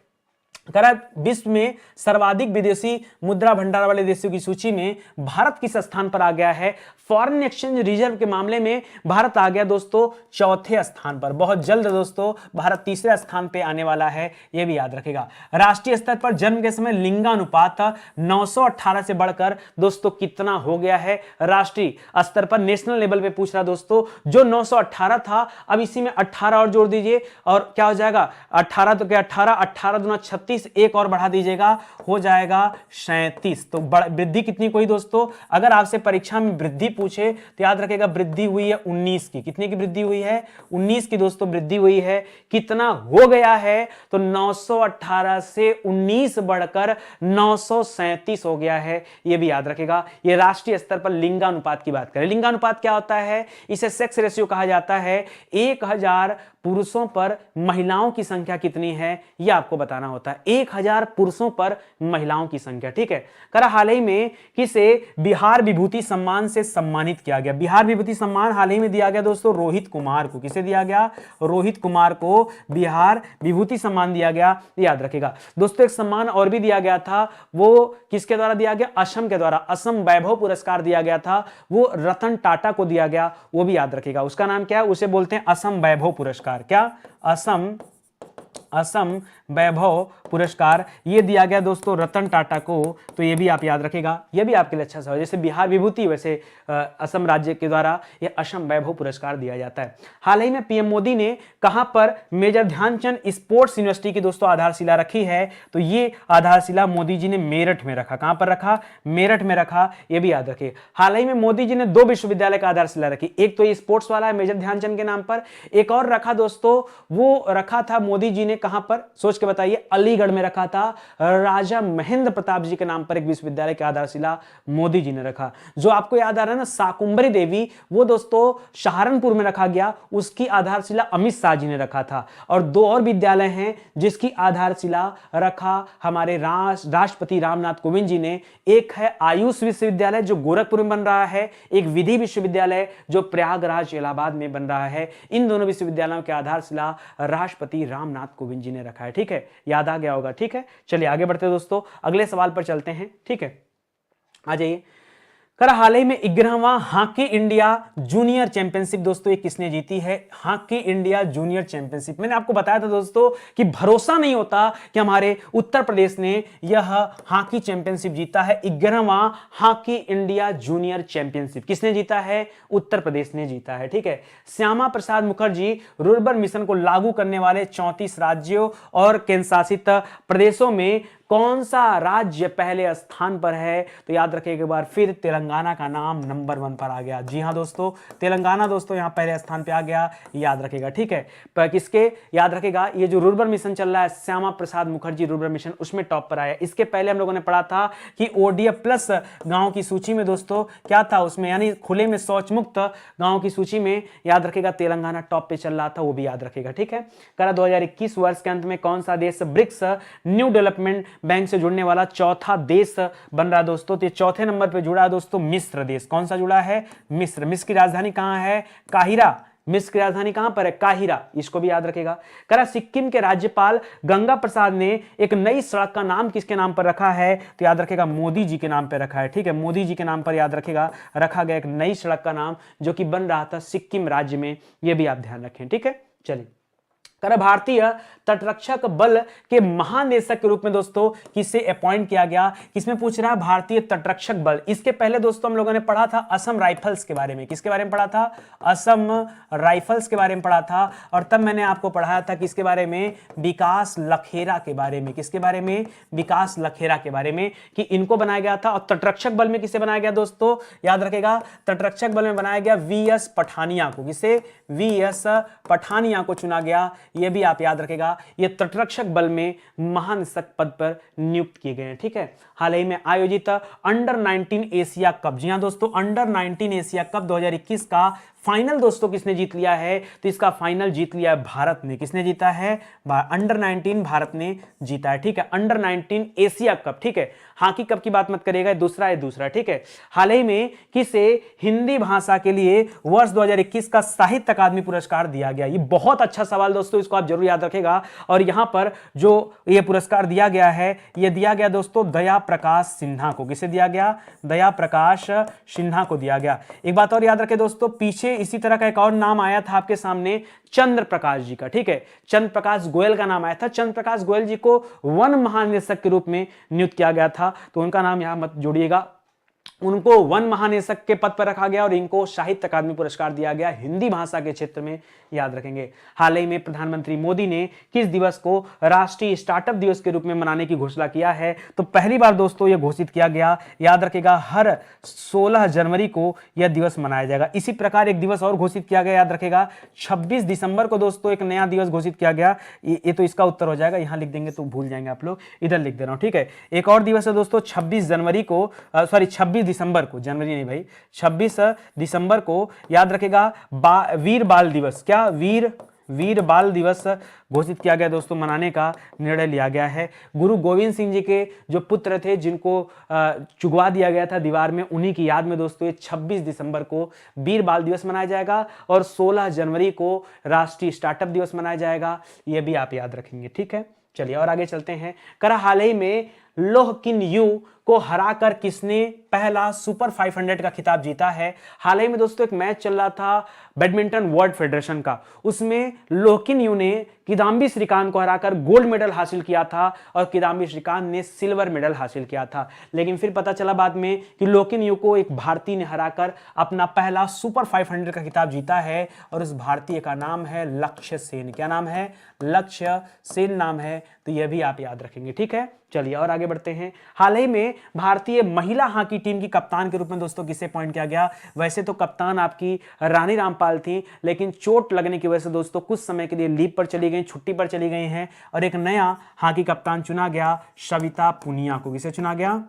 करा विश्व में सर्वाधिक विदेशी मुद्रा भंडार वाले देशों की सूची में भारत किस स्थान पर आ गया है? फॉरेन एक्सचेंज रिजर्व के मामले में भारत आ गया दोस्तों चौथे स्थान पर। बहुत जल्द दोस्तों भारत तीसरे स्थान पे आने वाला है, यह भी याद रखेगा। राष्ट्रीय स्तर पर जन्म के समय लिंगानुपात 918 से बढ़कर दोस्तों कितना हो गया है? राष्ट्रीय स्तर पर नेशनल लेवल पे पूछ रहा दोस्तों, जो 918 था अब इसी में 18 और जोड़ दीजिए और क्या हो जाएगा? 18 तो क्या 18, 18 दूना 36, एक और बढ़ा दीजिएगा, हो जाएगा 37। तो वृद्धि कितनी कोई दोस्तों? अगर आपसे परीक्षा में वृद्धि पूछे तो याद रखेगा वृद्धि हुई है 19 की। कितने की वृद्धि हुई है? 19 की दोस्तों वृद्धि हुई है। कितना हो गया है? तो 918 से 19 बढ़कर 937 हो गया है, यह भी याद रखेगा। यह राष्ट्रीय स्तर पर लिंगानुपात की बात करें। लिंगानुपात क्या होता है? इसे सेक्स रेशियो कहा जाता है। 1000 पुरुषों पर महिलाओं की संख्या कितनी है यह आपको बताना होता है। 1000 पुरुषों पर महिलाओं की संख्या। ठीक है, करा हाल ही में किसे बिहार विभूति सम्मान से सम्मानित किया गया? बिहार विभूति सम्मान हाल ही में दिया गया दोस्तों रोहित कुमार को। किसे दिया गया? रोहित कुमार को बिहार विभूति सम्मान दिया गया, याद रखेगा दोस्तों। एक सम्मान और भी दिया गया था, वो किसके द्वारा दिया गया? असम के द्वारा। असम वैभव पुरस्कार दिया गया था, वो रतन टाटा को दिया गया, वो भी याद रखेगा। उसका नाम क्या है? उसे बोलते हैं असम वैभव पुरस्कार। क्या? असम वैभव पुरस्कार ये दिया गया दोस्तों रतन टाटा को। तो ये भी आप याद रखेगा, ये भी आपके लिए अच्छा सवाल। जैसे बिहार विभूति, वैसे असम राज्य के द्वारा ये असम वैभव पुरस्कार दिया जाता है। हाल ही में पीएम मोदी ने कहां पर मेजर ध्यानचंद स्पोर्ट्स यूनिवर्सिटी की दोस्तों आधारशिला रखी है? तो ये आधारशिला मोदी जी ने मेरठ में रखा। कहां पर रखा? मेरठ में रखा, ये भी याद रखिए। हाल ही में मोदी जी ने 2 विश्वविद्यालय का आधारशिला रखी। एक तो ये स्पोर्ट्स वाला है मेजर ध्यानचंद के नाम पर, एक और रखा दोस्तों, वो रखा था मोदी जी ने कहां पर? सोच के बताइए। अलीगढ़ में रखा था। राजा महेंद्र प्रताप जी के नाम पर एक विश्वविद्यालय की आधारशिला मोदी जी ने रखा। जो आपको याद आ रहा है ना शाकुंभरी देवी, वो दोस्तों सहारनपुर में रखा गया, उसकी आधारशिला अमित शाह जी ने रखा था। और 2 और विद्यालय हैं जिसकी आधारशिला रखा हमारे राष्ट्रपति रामनाथ कोविंद जी ने। एक है आयुष विश्वविद्यालय जो गोरखपुर में बन रहा है, एक विधि विश्वविद्यालय जो प्रयागराज इलाहाबाद में बन रहा है। इन दोनों विश्वविद्यालयों की आधारशिला राष्ट्रपति रामनाथ कोविंद जी ने रखा है। ठीक है, याद आ गया होगा। ठीक है, चलिए आगे बढ़ते हैं दोस्तों, अगले सवाल पर चलते हैं। ठीक है, आ जाइए। करा हाल ही में 11वां हॉकी इंडिया जूनियर चैंपियनशिप दोस्तों ये किसने जीती है? Hockey India junior championship. मैंने आपको बताया था दोस्तों कि भरोसा नहीं होता कि हमारे उत्तर प्रदेश ने यह हॉकी चैंपियनशिप जीता है। 11वां हॉकी इंडिया जूनियर चैंपियनशिप किसने जीता है? उत्तर प्रदेश ने जीता है। ठीक है, श्यामा प्रसाद मुखर्जी रुर्बन मिशन को लागू करने वाले 34 राज्यों और केंद्र शासित प्रदेशों में कौन सा राज्य पहले स्थान पर है? तो याद रखिए एक बार फिर तेलंगाना का नाम नंबर 1 पर आ गया। जी हां दोस्तों, तेलंगाना दोस्तों यहां पहले स्थान पे आ गया, याद रखेगा। ठीक है, पर किसके याद रखेगा? ये जो रुर्बन मिशन चल रहा है श्यामा प्रसाद मुखर्जी रुर्बन मिशन, उसमें टॉप पर आया। इसके पहले हम लोगों ने पढ़ा था कि ओडीएफ प्लस गांव की सूची में दोस्तों क्या था उसमें, यानी खुले में शौच मुक्त गांव की सूची में याद रखेगा तेलंगाना टॉप पे चल रहा था, वो भी याद रखेगा। ठीक है, करा 2021 वर्ष के अंत में कौन सा देश ब्रिक्स न्यू डेवलपमेंट बैंक से जुड़ने वाला चौथा देश बन रहा है दोस्तों? तो चौथे नंबर पे जुड़ा है दोस्तों मिस्र देश। कौन सा जुड़ा है? मिस्र। मिस्र की राजधानी कहां है? काहिरा। मिस्र की राजधानी कहां पर है? काहिरा। इसको भी याद रखेगा। करा सिक्किम के राज्यपाल गंगा प्रसाद ने एक नई सड़क का नाम किसके नाम पर रखा है? तो याद रखेगा मोदी जी के नाम पर रखा है। ठीक है, मोदी जी के नाम पर याद रखेगा रखा गया एक नई सड़क का नाम जो कि बन रहा था सिक्किम राज्य में, यह भी आप ध्यान रखें। ठीक है, चलिए कर भारतीय तटरक्षक बल के महानिदेशक के रूप में दोस्तों किसे अपॉइंट किया गया? किसमें पूछ रहा है? भारतीय तटरक्षक बल। इसके पहले दोस्तों हम लोगों ने पढ़ा था असम राइफल्स के बारे में। किसके बारे में पढ़ा था? असम राइफल्स के बारे में पढ़ा था। और तब मैंने आपको पढ़ाया था किसके बारे में? विकास लखेरा के बारे में। किसके बारे में? विकास लखेरा के बारे में, कि इनको बनाया गया था। और तटरक्षक बल में किसे बनाया गया दोस्तों? याद रखेगा, तटरक्षक बल में बनाया गया वीएस पठानिया को। किसे? वीएस पठानिया को चुना गया। यह भी आप याद रखेगा। ये तटरक्षक बल में महानिदेशक पद पर नियुक्त किए गए हैं। ठीक है। हाल ही में आयोजित अंडर 19 एशिया कप, जी हां दोस्तों, अंडर 19 एशिया कप 2021 का फाइनल दोस्तों किसने जीत लिया है? तो इसका फाइनल जीत लिया है भारत ने। किसने जीता है? अंडर 19 भारत ने जीता है। ठीक है। Under 19 Asia cup. ठीक है। हॉकी कप की बात मत करिएगा, दूसरा। ठीक है। हाल ही में किसे हिंदी भाषा के लिए वर्ष 2021 का साहित्य अकादमी पुरस्कार दिया गया? ये बहुत अच्छा सवाल दोस्तों, इसको आप जरूर याद रखेगा। और यहां पर जो ये पुरस्कार दिया गया है, ये दिया गया दोस्तों दया प्रकाश सिन्हा को। किसे दिया गया? दया प्रकाश सिन्हा को दिया गया। एक बात और याद रखें दोस्तों, पीछे इसी तरह का एक और नाम आया था आपके सामने, चंद्र प्रकाश जी का। ठीक है। चंद्र प्रकाश गोयल का नाम आया था। चंद्र प्रकाश गोयल जी को वन महानिदेशक के रूप में नियुक्त किया गया था, तो उनका नाम यहां मत जोड़िएगा। उनको वन महानिदेशक के पद पर रखा गया और इनको साहित्य अकादमी पुरस्कार दिया गया हिंदी भाषा के क्षेत्र में, याद रखेंगे। हाल ही में प्रधानमंत्री मोदी ने किस दिवस को राष्ट्रीय स्टार्टअप दिवस के रूप में मनाने की घोषणा किया है? तो पहली बार दोस्तों यह घोषित किया गया, याद रखेगा, हर 16 जनवरी को यह दिवस मनाया जाएगा। इसी प्रकार एक दिवस और घोषित किया गया, याद रखेगा, 26 दिसंबर को दोस्तों एक नया दिवस घोषित किया गया। ये तो इसका उत्तर हो जाएगा, यहां लिख देंगे तो भूल जाएंगे आप लोग, इधर लिख दे रहा हूं। ठीक है। एक और दिवस है दोस्तों 26 जनवरी को, 26 दिसंबर को, जनवरी नहीं भाई, 26 दिसंबर को, याद रखेगा, वीर बाल दिवस। क्या? वीर बाल दिवस घोषित किया गया दोस्तों, मनाने का निर्णय लिया गया है। गुरु गोविंद सिंह जी के जो पुत्र थे, जिनको चुगवा दिया गया था दीवार में, उन्हीं की याद में दोस्तों ये 26 दिसंबर को वीर बाल दिवस मनाया जाएगा और 16 जनवरी को राष्ट्रीय स्टार्टअप दिवस मनाया जाएगा। ये भी आप याद रखेंगे। ठीक है। चलिए और आगे चलते हैं। करा हाल ही में लोह किन यू को हराकर किसने पहला सुपर 500 का खिताब जीता है? हाल ही में दोस्तों एक मैच चल रहा था बैडमिंटन वर्ल्ड फेडरेशन का, उसमें लोहकिन यू ने किदाम्बी श्रीकांत को हराकर गोल्ड मेडल हासिल किया था और किदाम्बी श्रीकांत ने सिल्वर मेडल हासिल किया था। लेकिन फिर पता चला बाद में कि लोहकिन यू को एक भारतीय ने हराकर अपना पहला सुपर 500 का खिताब जीता है और उस भारतीय का नाम है लक्ष्य सेन। क्या नाम है? लक्ष्य सेन नाम है। तो यह भी आप याद रखेंगे। ठीक है। चलिए और आगे बढ़ते हैं। हाल ही में भारतीय महिला हॉकी टीम की कप्तान के रूप में दोस्तों किसे अपॉइंट किया गया? वैसे तो कप्तान आपकी रानी रामपाल थी, लेकिन चोट लगने की वजह से दोस्तों कुछ समय के लिए लीव पर चली गई, छुट्टी पर चली गई हैं और एक नया हॉकी कप्तान चुना गया, सविता पुनिया को। किसे चुना गया?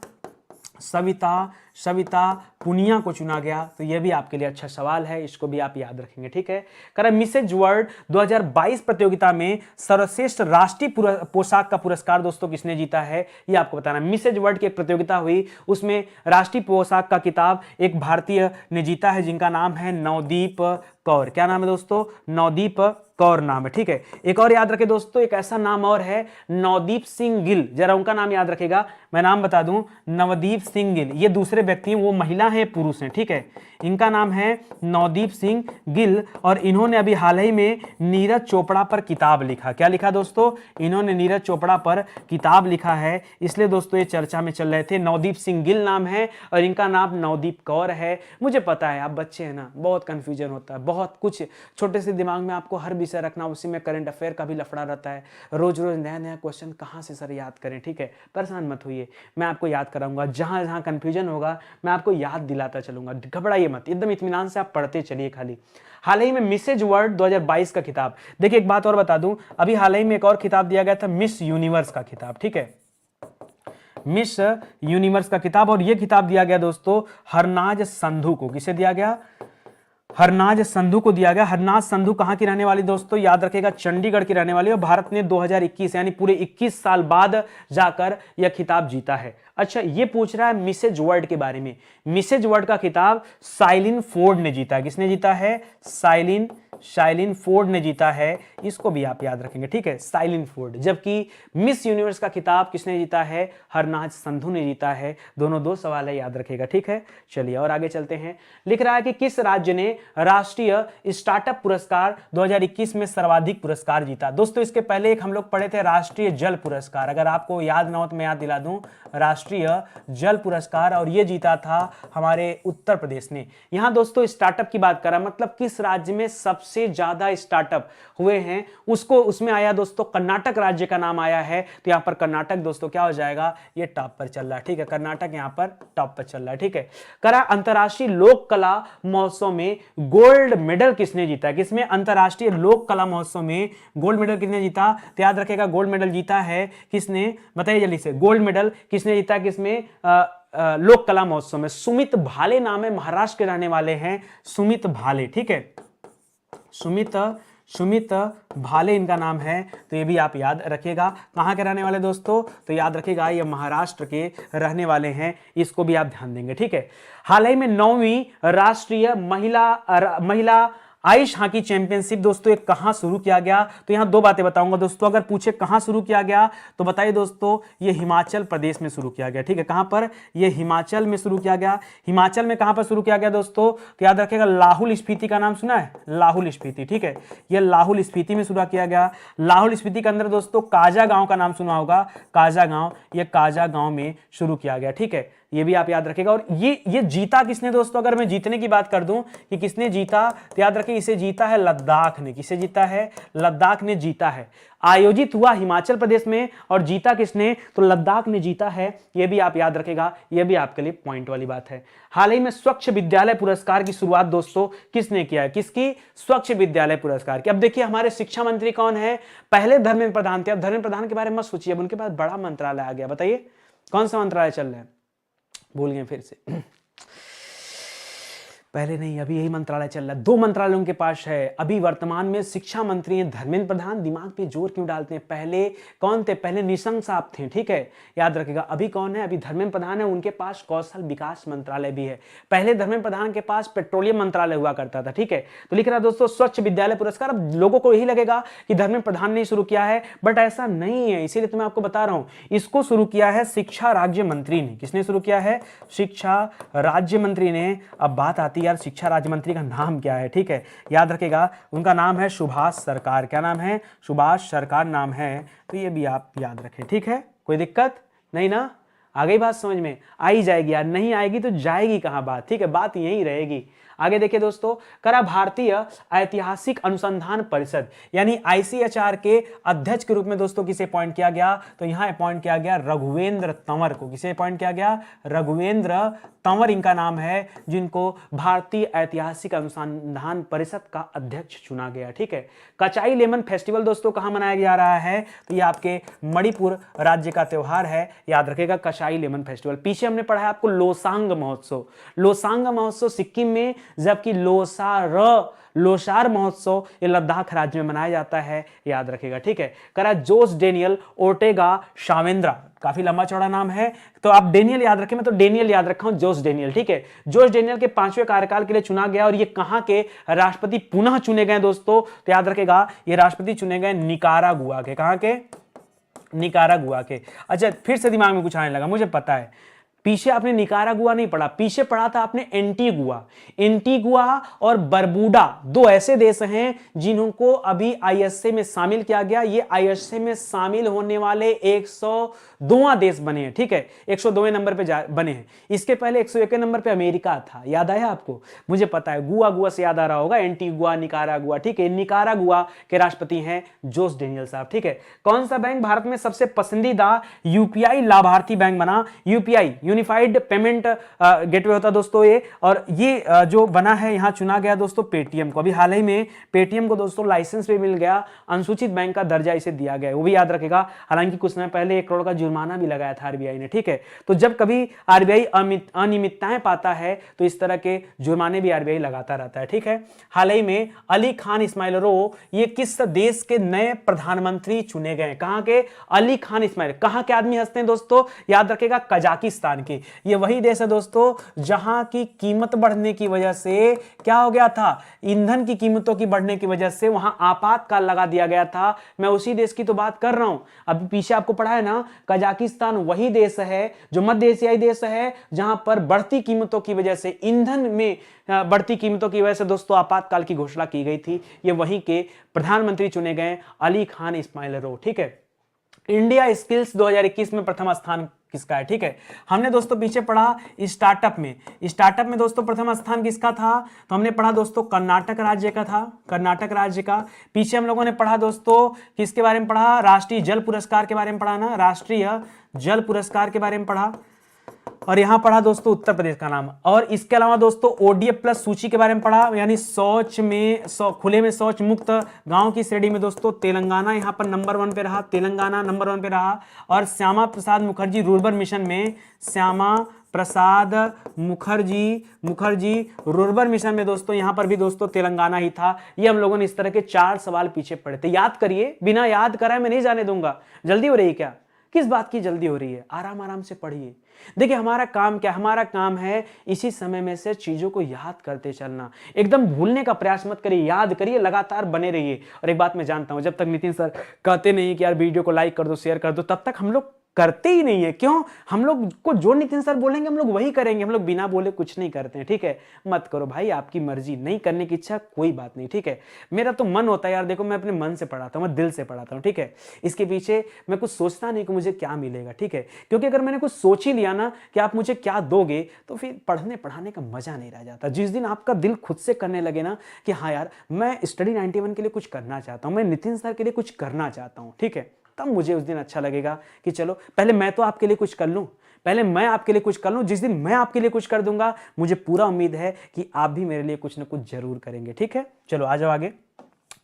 सविता पुनिया को चुना गया। तो यह भी आपके लिए अच्छा सवाल है, इसको भी आप याद रखेंगे। ठीक है। करें मिसेज वर्ल्ड 2022 प्रतियोगिता में सर्वश्रेष्ठ राष्ट्रीय पोशाक का पुरस्कार दोस्तों किसने जीता है? ये आपको बताना। मिसेज वर्ल्ड की एक प्रतियोगिता हुई, उसमें राष्ट्रीय पोशाक का खिताब एक भारतीय ने जीता है, जिनका नाम है नवदीप कौर। क्या नाम है दोस्तों? नवदीप कौर नाम है। ठीक है। एक और याद रखें दोस्तों, एक ऐसा नाम और है नवदीप सिंह गिल, जरा उनका नाम याद रखेगा। मैं नाम बता दूं, नवदीप सिंह गिल। ये दूसरे व्यक्ति हैं, वो महिला है पुरुष हैं। ठीक है। इनका नाम है नवदीप सिंह गिल और इन्होंने अभी हाल ही में नीरज चोपड़ा पर किताब लिखा। क्या लिखा दोस्तों? इन्होंने नीरज चोपड़ा पर किताब लिखा है, इसलिए दोस्तों ये चर्चा में चल रहे थे। नवदीप सिंह गिल नाम है और इनका नाम नवदीप कौर है। मुझे पता है आप बच्चे हैं ना, बहुत कंफ्यूजन होता है, बहुत कुछ छोटे से दिमाग में आपको हर विषय रखना, उसी में करंट अफेयर का भी लफड़ा रहता है, रोज रोज नया नया क्वेश्चन कहाँ से सर याद करें। ठीक है। परेशान मत होइए, मैं आपको याद कराऊंगा, जहां जहां कंफ्यूजन होगा मैं आपको याद दिलाता चलूंगा। घबराइए मत, एकदम इत्मीनान से आप पढ़ते चलिए खाली। हाल ही में मिसेज वर्ल्ड 2022 का खिताब, देखिए एक बात और बता दूं, अभी हाल ही में एक और खिताब दिया गया था, मिस यूनिवर्स का खिताब। ठीक है। मिस यूनिवर्स का खिताब, और यह खिताब दिया गया दोस्तों हरनाज संधू को। किसे दिया गया? हरनाज संधू को दिया गया। हरनाज संधू कहां की रहने वाली दोस्तों? याद रखेगा, चंडीगढ़ की रहने वाली। और भारत ने 2021 यानी पूरे 21 साल बाद जाकर यह खिताब जीता है। अच्छा, ये पूछ रहा है मिसेज वर्ल्ड के बारे में। मिसेज वर्ल्ड का खिताब साइलिन फोर्ड ने जीता है। किसने जीता है? साइलिन फोर्ड ने जीता है। इसको भी आप याद रखेंगे, ठीक है, साइलिन फोर्ड। जबकि मिस यूनिवर्स का खिताब किसने जीता है? हरनाज संधू ने जीता है। दोनों दो सवाल है, याद रखेगा, ठीक है। चलिए और आगे चलते हैं। लिख रहा है कि किस राज्य ने राष्ट्रीय स्टार्टअप पुरस्कार 2021 में सर्वाधिक पुरस्कार जीता? दोस्तों इसके पहले एक हम लोग पढ़े थे राष्ट्रीय जल पुरस्कार, अगर आपको याद ना हो तो मैं याद दिला दूं, राष्ट्रीय जल पुरस्कार, और ये जीता था हमारे उत्तर प्रदेश ने। यहां दोस्तों स्टार्टअप की बात करा, मतलब किस राज्य में सबसे ज्यादा स्टार्टअप हुए हैं उसको, उसमें आया दोस्तों कर्नाटक राज्य का नाम आया है। तो यहां पर कर्नाटक दोस्तों क्या हो जाएगा? ये टॉप पर चल रहा है, ठीक है, कर्नाटक यहां पर टॉप पर चल रहा है, ठीक है। करा अंतरराष्ट्रीय लोक कला महोत्सव में गोल्ड मेडल किसने जीता है? किसमें? अंतरराष्ट्रीय लोक कला महोत्सव में गोल्ड मेडल किसने जीता? तो याद रखेगा गोल्ड मेडल जीता है किसने? बताइए जल्दी से, गोल्ड मेडल किसने जीता? किसमें? लोक कला महोत्सव में सुमित भाले नाम है, महाराष्ट्र के रहने वाले हैं सुमित भाले, ठीक है, सुमित भाले इनका नाम है। तो ये भी आप याद रखिएगा। कहां के रहने वाले दोस्तों? तो याद रखिएगा ये महाराष्ट्र के रहने वाले हैं, इसको भी आप ध्यान देंगे, ठीक है। हाल ही में 9वीं राष्ट्रीय महिला आइस हॉकी चैंपियनशिप दोस्तों एक कहां शुरू किया गया? तो यहां दो बातें बताऊंगा दोस्तों। अगर पूछे कहां शुरू किया गया तो बताइए दोस्तों, ये हिमाचल प्रदेश में शुरू किया गया, ठीक है। कहां पर? ये हिमाचल में शुरू किया गया। हिमाचल में कहां पर शुरू किया गया दोस्तों? तो याद रखिएगा लाहौल स्पीति का नाम सुना है? लाहौल स्पीति, ठीक है, ये लाहौल स्पीति में शुरू किया गया। लाहौल स्पीति के अंदर दोस्तों काजा गांव का नाम सुना होगा, काजा गांव, ये काजा गांव में शुरू किया गया, ठीक है, ये भी आप याद रखेगा। और ये जीता किसने दोस्तों? अगर मैं जीतने की बात कर दूं कि किसने जीता, तो याद रखिए इसे जीता है लद्दाख ने। किसे जीता है? लद्दाख ने जीता है। आयोजित हुआ हिमाचल प्रदेश में और जीता किसने? तो लद्दाख ने जीता है। ये भी आप याद रखेगा, ये भी आपके लिए पॉइंट वाली बात है। हाल ही में स्वच्छ विद्यालय पुरस्कार की शुरुआत दोस्तों किसने किया है? किसकी? स्वच्छ विद्यालय पुरस्कार की। अब देखिए हमारे शिक्षा मंत्री कौन है? पहले धर्मेंद्र प्रधान थे। अब धर्मेंद्र प्रधान के बारे में मत सोचिए, अब उनके पास बड़ा मंत्रालय आ गया। बताइए कौन सा मंत्रालय चल रहा है? भूल गए फिर से पहले नहीं, अभी यही मंत्रालय चल रहा है। दो मंत्रालय उनके पास है। अभी वर्तमान में शिक्षा मंत्री हैं धर्मेंद्र प्रधान। दिमाग पे जोर क्यों डालते हैं? पहले कौन थे? पहले निशंक साहब थे, ठीक है, याद रखेगा। अभी कौन है? अभी धर्मेंद्र प्रधान है, उनके पास कौशल विकास मंत्रालय भी है। पहले धर्मेंद्र प्रधान के पास पेट्रोलियम मंत्रालय हुआ करता था, ठीक है। तो लिख रहा है दोस्तों स्वच्छ विद्यालय पुरस्कार। अब लोगों को यही लगेगा कि धर्मेंद्र प्रधान ने शुरू किया है, बट ऐसा नहीं है, इसीलिए तो मैं आपको बता रहा हूं। इसको शुरू किया है शिक्षा राज्य मंत्री ने। किसने शुरू किया है? शिक्षा राज्य मंत्री ने। अब बात आती है यार शिक्षा राज्य मंत्री का नाम क्या है, ठीक है, याद रखेगा उनका नाम है सुभाष सरकार। क्या नाम है? सुभाष सरकार नाम है। तो ये भी आप याद रखें, ठीक है, कोई दिक्कत नहीं ना? आ गई बात समझ में? आ ही जाएगी यार, नहीं आएगी तो जाएगी कहां बात, ठीक है, बात यहीं रहेगी। आगे देखिए दोस्तों, करा भारतीय ऐतिहासिक अनुसंधान परिषद यानी आईसीएचआर के अध्यक्ष के रूप में दोस्तों किसे अपॉइंट किया गया? तो यहां अपॉइंट किया गया रघुवेंद्र तंवर को। किसे अपॉइंट किया गया? रघुवेंद्र तंवर इनका नाम है, जिनको भारतीय ऐतिहासिक अनुसंधान परिषद का अध्यक्ष चुना गया, ठीक है। कचाई लेमन फेस्टिवल दोस्तों कहां मनाया जा रहा है? तो ये आपके मणिपुर राज्य का त्यौहार है, याद रखेगा कचाई लेमन फेस्टिवल। पीछे हमने पढ़ा है आपको लोसांग महोत्सव। लोसांग महोत्सव सिक्किम में, जबकि लोसार महोत्सव ये लद्दाख राज्य में मनाया जाता है, याद रखेगा, ठीक है। करा जोस डेनियल ओर्टेगा शावेंद्रा, काफी लंबा चौड़ा नाम है, तो आप डेनियल याद रखें, मैं तो डेनियल याद रखा हूं, जोस डेनियल, ठीक है। जोस डेनियल के 5वें कार्यकाल के लिए चुना गया और ये कहां के राष्ट्रपति पुनः चुने गए दोस्तों? तो याद रखेगा ये राष्ट्रपति चुने गए निकारागुआ के। कहां के? निकारागुआ के। अच्छा फिर से दिमाग में कुछ आने लगा, मुझे पता है, पीछे आपने निकारागुआ नहीं पढ़ा, पीछे पढ़ा था आपने एंटीगुआ। एंटीगुआ और बरबूडा दो ऐसे देश हैं जिनको अभी आईएसए में शामिल किया गया। ये आईएसए में शामिल होने वाले 102वां देश बने हैं, ठीक है, 102वें नंबर पे बने हैं। इसके पहले 101वें नंबर पे अमेरिका था, याद आया आपको? मुझे पता है, गुआ से याद आ रहा होगा, एंटीगुआ निकारागुआ, ठीक है। निकारागुआ के राष्ट्रपति हैं जोस डेनियल साहब, ठीक है। कौन सा बैंक भारत में सबसे पसंदीदा यूपीआई लाभार्थी बैंक बना? यूपीआई यूनिफाइड पेमेंट गेटवे होता है दोस्तों ये। और ये जो बना है यहाँ चुना गया दोस्तों पेटीएम को। अभी हाल ही में पेटीएम को दोस्तों लाइसेंस भी मिल गया, अनुसूचित बैंक का दर्जा इसे दिया गया, वो भी याद रखेगा। हालांकि कुछ समय पहले 1 करोड़ का जुर्माना भी लगाया था आरबीआई ने, ठीक है। तो जब कभी आरबीआई अनियमितताएं पाता है तो इस तरह के जुर्माने भी आरबीआई लगाता रहता है, ठीक है। हाल ही में अली खान इस्माइलरो ये किस देश के नए प्रधानमंत्री चुने गए? कहां के? अली खान इस्माइल। कहां के आदमी हंसते हैं दोस्तों? याद रखेगा कजाकिस्तान के। ये वही देश है दोस्तों जहां की कीमत बढ़ने की वजह से क्या हो गया था, ईंधन की कीमतों की बढ़ने की वजह से वहां आपातकाल लगा दिया गया था। मैं उसी देश की तो बात कर रहा हूं। अभी पीछे आपको पढ़ा है ना, कजाकिस्तान वही देश है जो मध्य एशियाई देश है जहां पर बढ़ती कीमतों की वजह से, ईंधन में बढ़ती कीमतों की वजह से दोस्तों आपातकाल की घोषणा की गई थी। ये वहीं के प्रधानमंत्री चुने गए अली खान इस्माइलरो, ठीक है। इंडिया स्किल्स 2021 में प्रथम स्थान किसका है? ठीक है, हमने दोस्तों पीछे पढ़ा स्टार्टअप में दोस्तों प्रथम स्थान किसका था? तो हमने पढ़ा दोस्तों कर्नाटक राज्य का था, कर्नाटक राज्य का। पीछे हम लोगों ने पढ़ा दोस्तों किसके बारे में पढ़ा? राष्ट्रीय जल पुरस्कार के बारे में पढ़ा ना, राष्ट्रीय जल पुरस्कार के बारे में पढ़ा। और यहां पढ़ा दोस्तों उत्तर प्रदेश का नाम। और इसके अलावा दोस्तों ओडीएफ प्लस सूची के बारे में पढ़ा, यानी खुले में शौच मुक्त गांव की श्रेणी में दोस्तों तेलंगाना यहां पर नंबर 1 पे रहा, तेलंगाना नंबर 1 पे रहा। और श्यामा प्रसाद मुखर्जी रूरबन मिशन में, श्यामा प्रसाद मुखर्जी रूरबन मिशन में दोस्तों यहां पर भी दोस्तों तेलंगाना ही था। ये हम लोगों ने इस तरह के 4 सवाल पीछे पढ़े थे, याद करिए, बिना याद कराए मैं नहीं जाने दूंगा। जल्दी हो रही है क्या? किस बात की जल्दी हो रही है? आराम आराम से पढ़िए। देखिए हमारा काम क्या? हमारा काम है इसी समय में से चीजों को याद करते चलना। एकदम भूलने का प्रयास मत करिए, याद करिए, लगातार बने रहिए। और एक बात मैं जानता हूं, जब तक नितिन सर कहते नहीं कि यार वीडियो को लाइक कर दो, शेयर कर दो, तब तक हम लोग करते ही नहीं है। क्यों? हम लोग को जो नितिन सर बोलेंगे हम लोग वही करेंगे, हम लोग बिना बोले कुछ नहीं करते हैं, ठीक है। मत करो भाई, आपकी मर्जी, नहीं करने की इच्छा कोई बात नहीं, ठीक है। मेरा तो मन होता है यार, देखो मैं अपने मन से पढ़ाता हूं, मैं दिल से पढ़ाता हूं, ठीक है। इसके पीछे मैं कुछ सोचता नहीं कि मुझे क्या मिलेगा, ठीक है। क्योंकि अगर मैंने कुछ सोच ही लिया ना कि आप मुझे क्या दोगे, तो फिर पढ़ने पढ़ाने का मजा नहीं रह जाता। जिस दिन आपका दिल खुद से करने लगे ना कि हाँ यार मैं स्टडी 91 के लिए कुछ करना चाहता हूं, मैं नितिन सर के लिए कुछ करना चाहता हूं, ठीक है, तब मुझे उस दिन अच्छा लगेगा कि चलो पहले मैं तो आपके लिए कुछ कर लूं, पहले मैं आपके लिए कुछ कर लूं। जिस दिन मैं आपके लिए कुछ कर दूंगा, मुझे पूरा उम्मीद है कि आप भी मेरे लिए कुछ ना कुछ जरूर करेंगे, ठीक है। चलो आ जाओ आगे।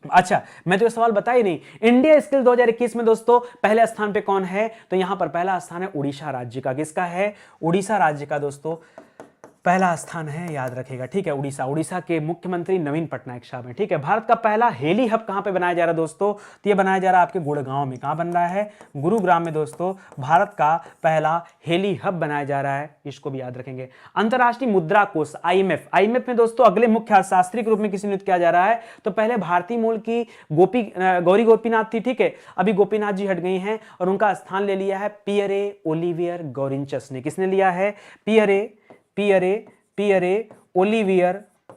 अच्छा, मैं तो ये सवाल बताया ही नहीं। इंडिया स्किल 2021 में दोस्तों पहले स्थान पे कौन है? तो यहां पर पहला स्थान है उड़ीसा राज्य का। किसका है? उड़ीसा राज्य का दोस्तों पहला स्थान है, याद रखेगा, ठीक है। उड़ीसा के मुख्यमंत्री नवीन पटनायक साहब हैं, ठीक है। भारत का पहला हेली हब कहां पे बनाया जा रहा है दोस्तों? तो ये बनाया जा रहा है आपके गुड़गांव में। कहां बन रहा है? गुरुग्राम में दोस्तों भारत का पहला हेली हब बनाया जा रहा है, इसको भी याद रखेंगे। अंतरराष्ट्रीय मुद्रा कोष आईएमएफ में दोस्तों अगले मुख्य अर्थशास्त्री के रूप में किसे नियुक्त किया जा रहा है? तो पहले भारतीय मूल की गौरी गोपीनाथ थी, ठीक है। अभी गोपीनाथ जी हट गई हैं और उनका स्थान ले लिया है पियरे ओलिवियर गौरिंचस ने। किसने लिया है? पियरे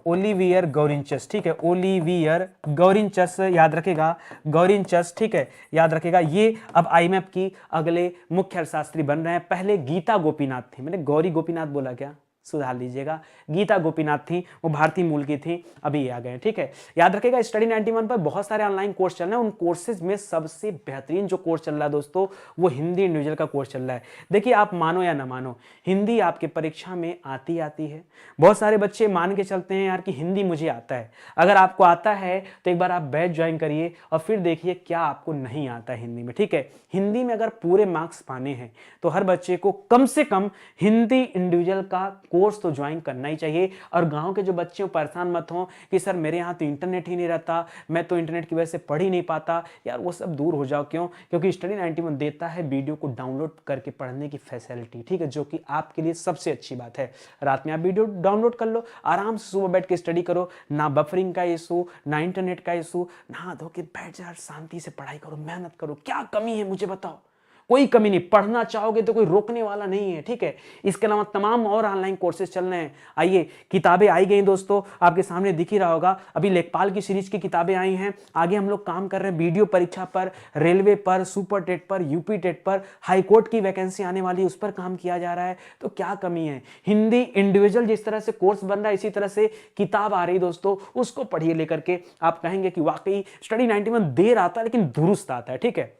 ओलिवियर गौरिंचस, ठीक है। ओलिवियर गौरिंचस, याद रखेगा, गौरिंचस, ठीक है, याद रखेगा। ये अब आईएमएफ की अगले मुख्य अर्थशास्त्री बन रहे हैं। पहले गीता गोपीनाथ थी, मैंने गौरी गोपीनाथ बोला क्या? सुधार लीजिएगा, गीता गोपीनाथ थी, वो भारतीय मूल की थी, अभी आ गए, ठीक है। याद रखेगा स्टडी 91 पर बहुत सारे ऑनलाइन कोर्स चल रहे हैं। उन कोर्सेज में सबसे बेहतरीन जो कोर्स चल रहा है दोस्तों, वो हिंदी इंडिविजुअल का कोर्स चल रहा है। देखिए आप मानो या ना मानो, हिंदी आपके परीक्षा में आती है। बहुत सारे बच्चे मान के चलते हैं यार कि हिंदी मुझे आता है। अगर आपको आता है तो एक बार आप बैच ज्वाइन करिए और फिर देखिए क्या आपको नहीं आता है हिंदी में, ठीक है। हिंदी में अगर पूरे मार्क्स पाने हैं तो हर बच्चे को कम से कम हिंदी इंडिविजुअल का कोर्स तो ज्वाइन करना ही चाहिए। और गांव के जो बच्चे परेशान मत हो कि सर मेरे यहाँ तो इंटरनेट ही नहीं रहता, मैं तो इंटरनेट की वजह से पढ़ ही नहीं पाता, यार वो सब दूर हो जाओ। क्यों? क्योंकि स्टडी 91 देता है वीडियो को डाउनलोड करके पढ़ने की फैसिलिटी, ठीक है, जो कि आपके लिए सबसे अच्छी बात है। रात में आप वीडियो डाउनलोड कर लो, आराम से सुबह बैठ के स्टडी करो, ना बफरिंग का इशू, ना इंटरनेट का इशू, नहा धो के बैठ जाओ, शांति से पढ़ाई करो, मेहनत करो। क्या कमी है मुझे बताओ? कोई कमी नहीं, पढ़ना चाहोगे तो कोई रोकने वाला नहीं है, ठीक है। इसके अलावा तमाम और ऑनलाइन कोर्सेज चल रहे हैं। आइए, किताबें आई गई दोस्तों, आपके सामने दिख ही रहा होगा। अभी लेखपाल की सीरीज की किताबें आई हैं। आगे हम लोग काम कर रहे हैं वीडियो परीक्षा पर, रेलवे पर, सुपर टेट पर, यूपी टेट पर, हाई कोर्ट की वैकेंसी आने वाली, उस पर काम किया जा रहा है। तो क्या कमी है? हिंदी इंडिविजुअल जिस तरह से कोर्स बन रहा है, इसी तरह से किताब आ रही दोस्तों, उसको पढ़िए लेकर के। आप कहेंगे कि वाकई स्टडी 91 देर आता है लेकिन दुरुस्त आता है, ठीक है।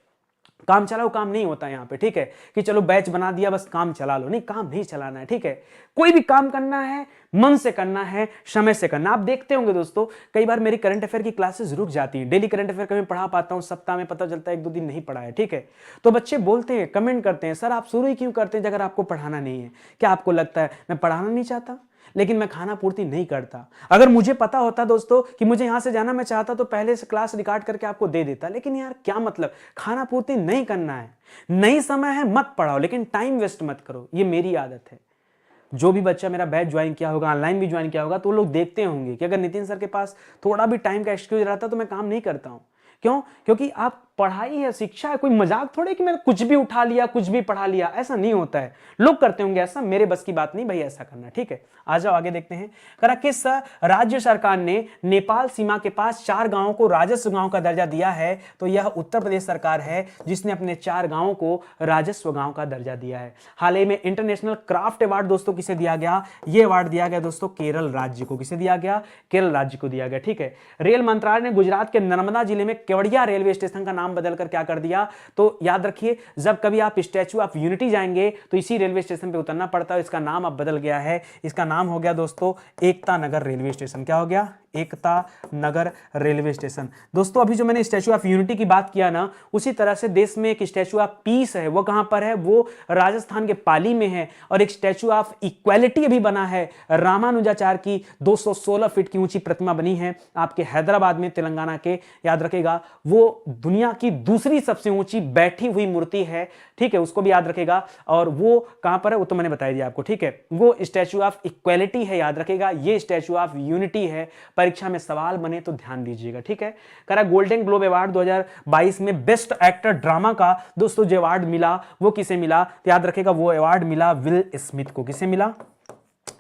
काम चलाओ काम नहीं होता यहाँ पे, ठीक है, कि चलो बैच बना दिया बस काम चला लो, नहीं, काम नहीं चलाना है, ठीक है। कोई भी काम करना है मन से करना है, समय से करना। आप देखते होंगे दोस्तों, कई बार मेरी करंट अफेयर की क्लासेस रुक जाती हैं, डेली करंट अफेयर कभी पढ़ा पाता हूं, सप्ताह में पता चलता है 1-2 दिन नहीं पढ़ा है, ठीक है। तो बच्चे बोलते हैं, कमेंट करते हैं, सर आप शुरू ही क्यों करते हैं अगर आपको पढ़ाना नहीं है? क्या आपको लगता है मैं पढ़ाना नहीं चाहता, लेकिन मैं खाना पूर्ति नहीं करता? अगर मुझे पता होता दोस्तों कि मुझे यहां से जाना मैं चाहता तो पहले से क्लास रिकॉर्ड करके आपको दे देता, लेकिन यार क्या मतलब, खाना पूर्ति नहीं करना है, नहीं समय है मत पढ़ाओ, लेकिन टाइम वेस्ट मत करो, ये मेरी आदत है। जो भी बच्चा मेरा बैच ज्वाइन किया होगा, ऑनलाइन भी ज्वाइन किया होगा, तो लोग देखते होंगे कि अगर नितिन सर के पास थोड़ा भी टाइम का एक्सक्यूज रहता तो मैं काम नहीं करता हूं। क्यों? क्योंकि आप पढ़ाई है, शिक्षा है, कोई मजाक थोड़े कि मैंने कुछ भी उठा लिया, कुछ भी पढ़ा लिया, ऐसा नहीं होता है। लोग करते होंगे ऐसा, मेरे बस की बात नहीं भाई ऐसा करना, ठीक है। आ जाओ आगे देखते हैं। करा किस राज्य सरकार ने नेपाल सीमा के पास 4 गांवों को राजस्व गांव का दर्जा दिया है? तो यह उत्तर प्रदेश सरकार है जिसने अपने 4 गांवों को राजस्व गांव का दर्जा दिया है। हाल ही में इंटरनेशनल क्राफ्ट अवार्ड दोस्तों किसे दिया गया? यह अवार्ड दिया गया दोस्तों केरल राज्य को। किसे दिया गया? केरल राज्य को दिया गया, ठीक है। रेल मंत्रालय ने गुजरात के नर्मदा जिले में केवड़िया रेलवे स्टेशन का नाम बदलकर क्या कर दिया? तो याद रखिए, जब कभी आप स्टैच्यू ऑफ यूनिटी जाएंगे तो इसी रेलवे स्टेशन पे उतरना पड़ता है। इसका नाम अब बदल गया है, इसका नाम हो गया दोस्तों एकता नगर रेलवे स्टेशन। क्या हो गया? Ekta Nagar railway station. दोस्तों अभी जो मैंने स्टैच्यू ऑफ यूनिटी की बात किया ना, उसी तरह से देश में एक स्टैच्यू ऑफ पीस है, वो कहां पर है? वो राजस्थान के पाली में है। और एक स्टैच्यू ऑफ इक्वालिटी अभी बना है, रामानुजाचार्य की 216 फीट की ऊंची प्रतिमा बनी है आपके हैदराबाद में, तेलंगाना के, याद रखेगा। वो दुनिया की दूसरी सबसे ऊंची बैठी हुई मूर्ति है, ठीक है, उसको भी याद रखेगा। और वो कहां पर है वो तो मैंने बता दिया आपको, ठीक है। वो स्टैच्यू ऑफ इक्वालिटी है, याद रखेगा। ये स्टैच्यू ऑफ यूनिटी है। परीक्षा में सवाल बने तो ध्यान दीजिएगा, ठीक है। करा गोल्डन ग्लोब अवार्ड 2022 में बेस्ट एक्टर ड्रामा का दोस्तों जो अवार्ड मिला वो किसे मिला? तो याद रखेगा वो अवार्ड मिला विल स्मिथ को। किसे मिला?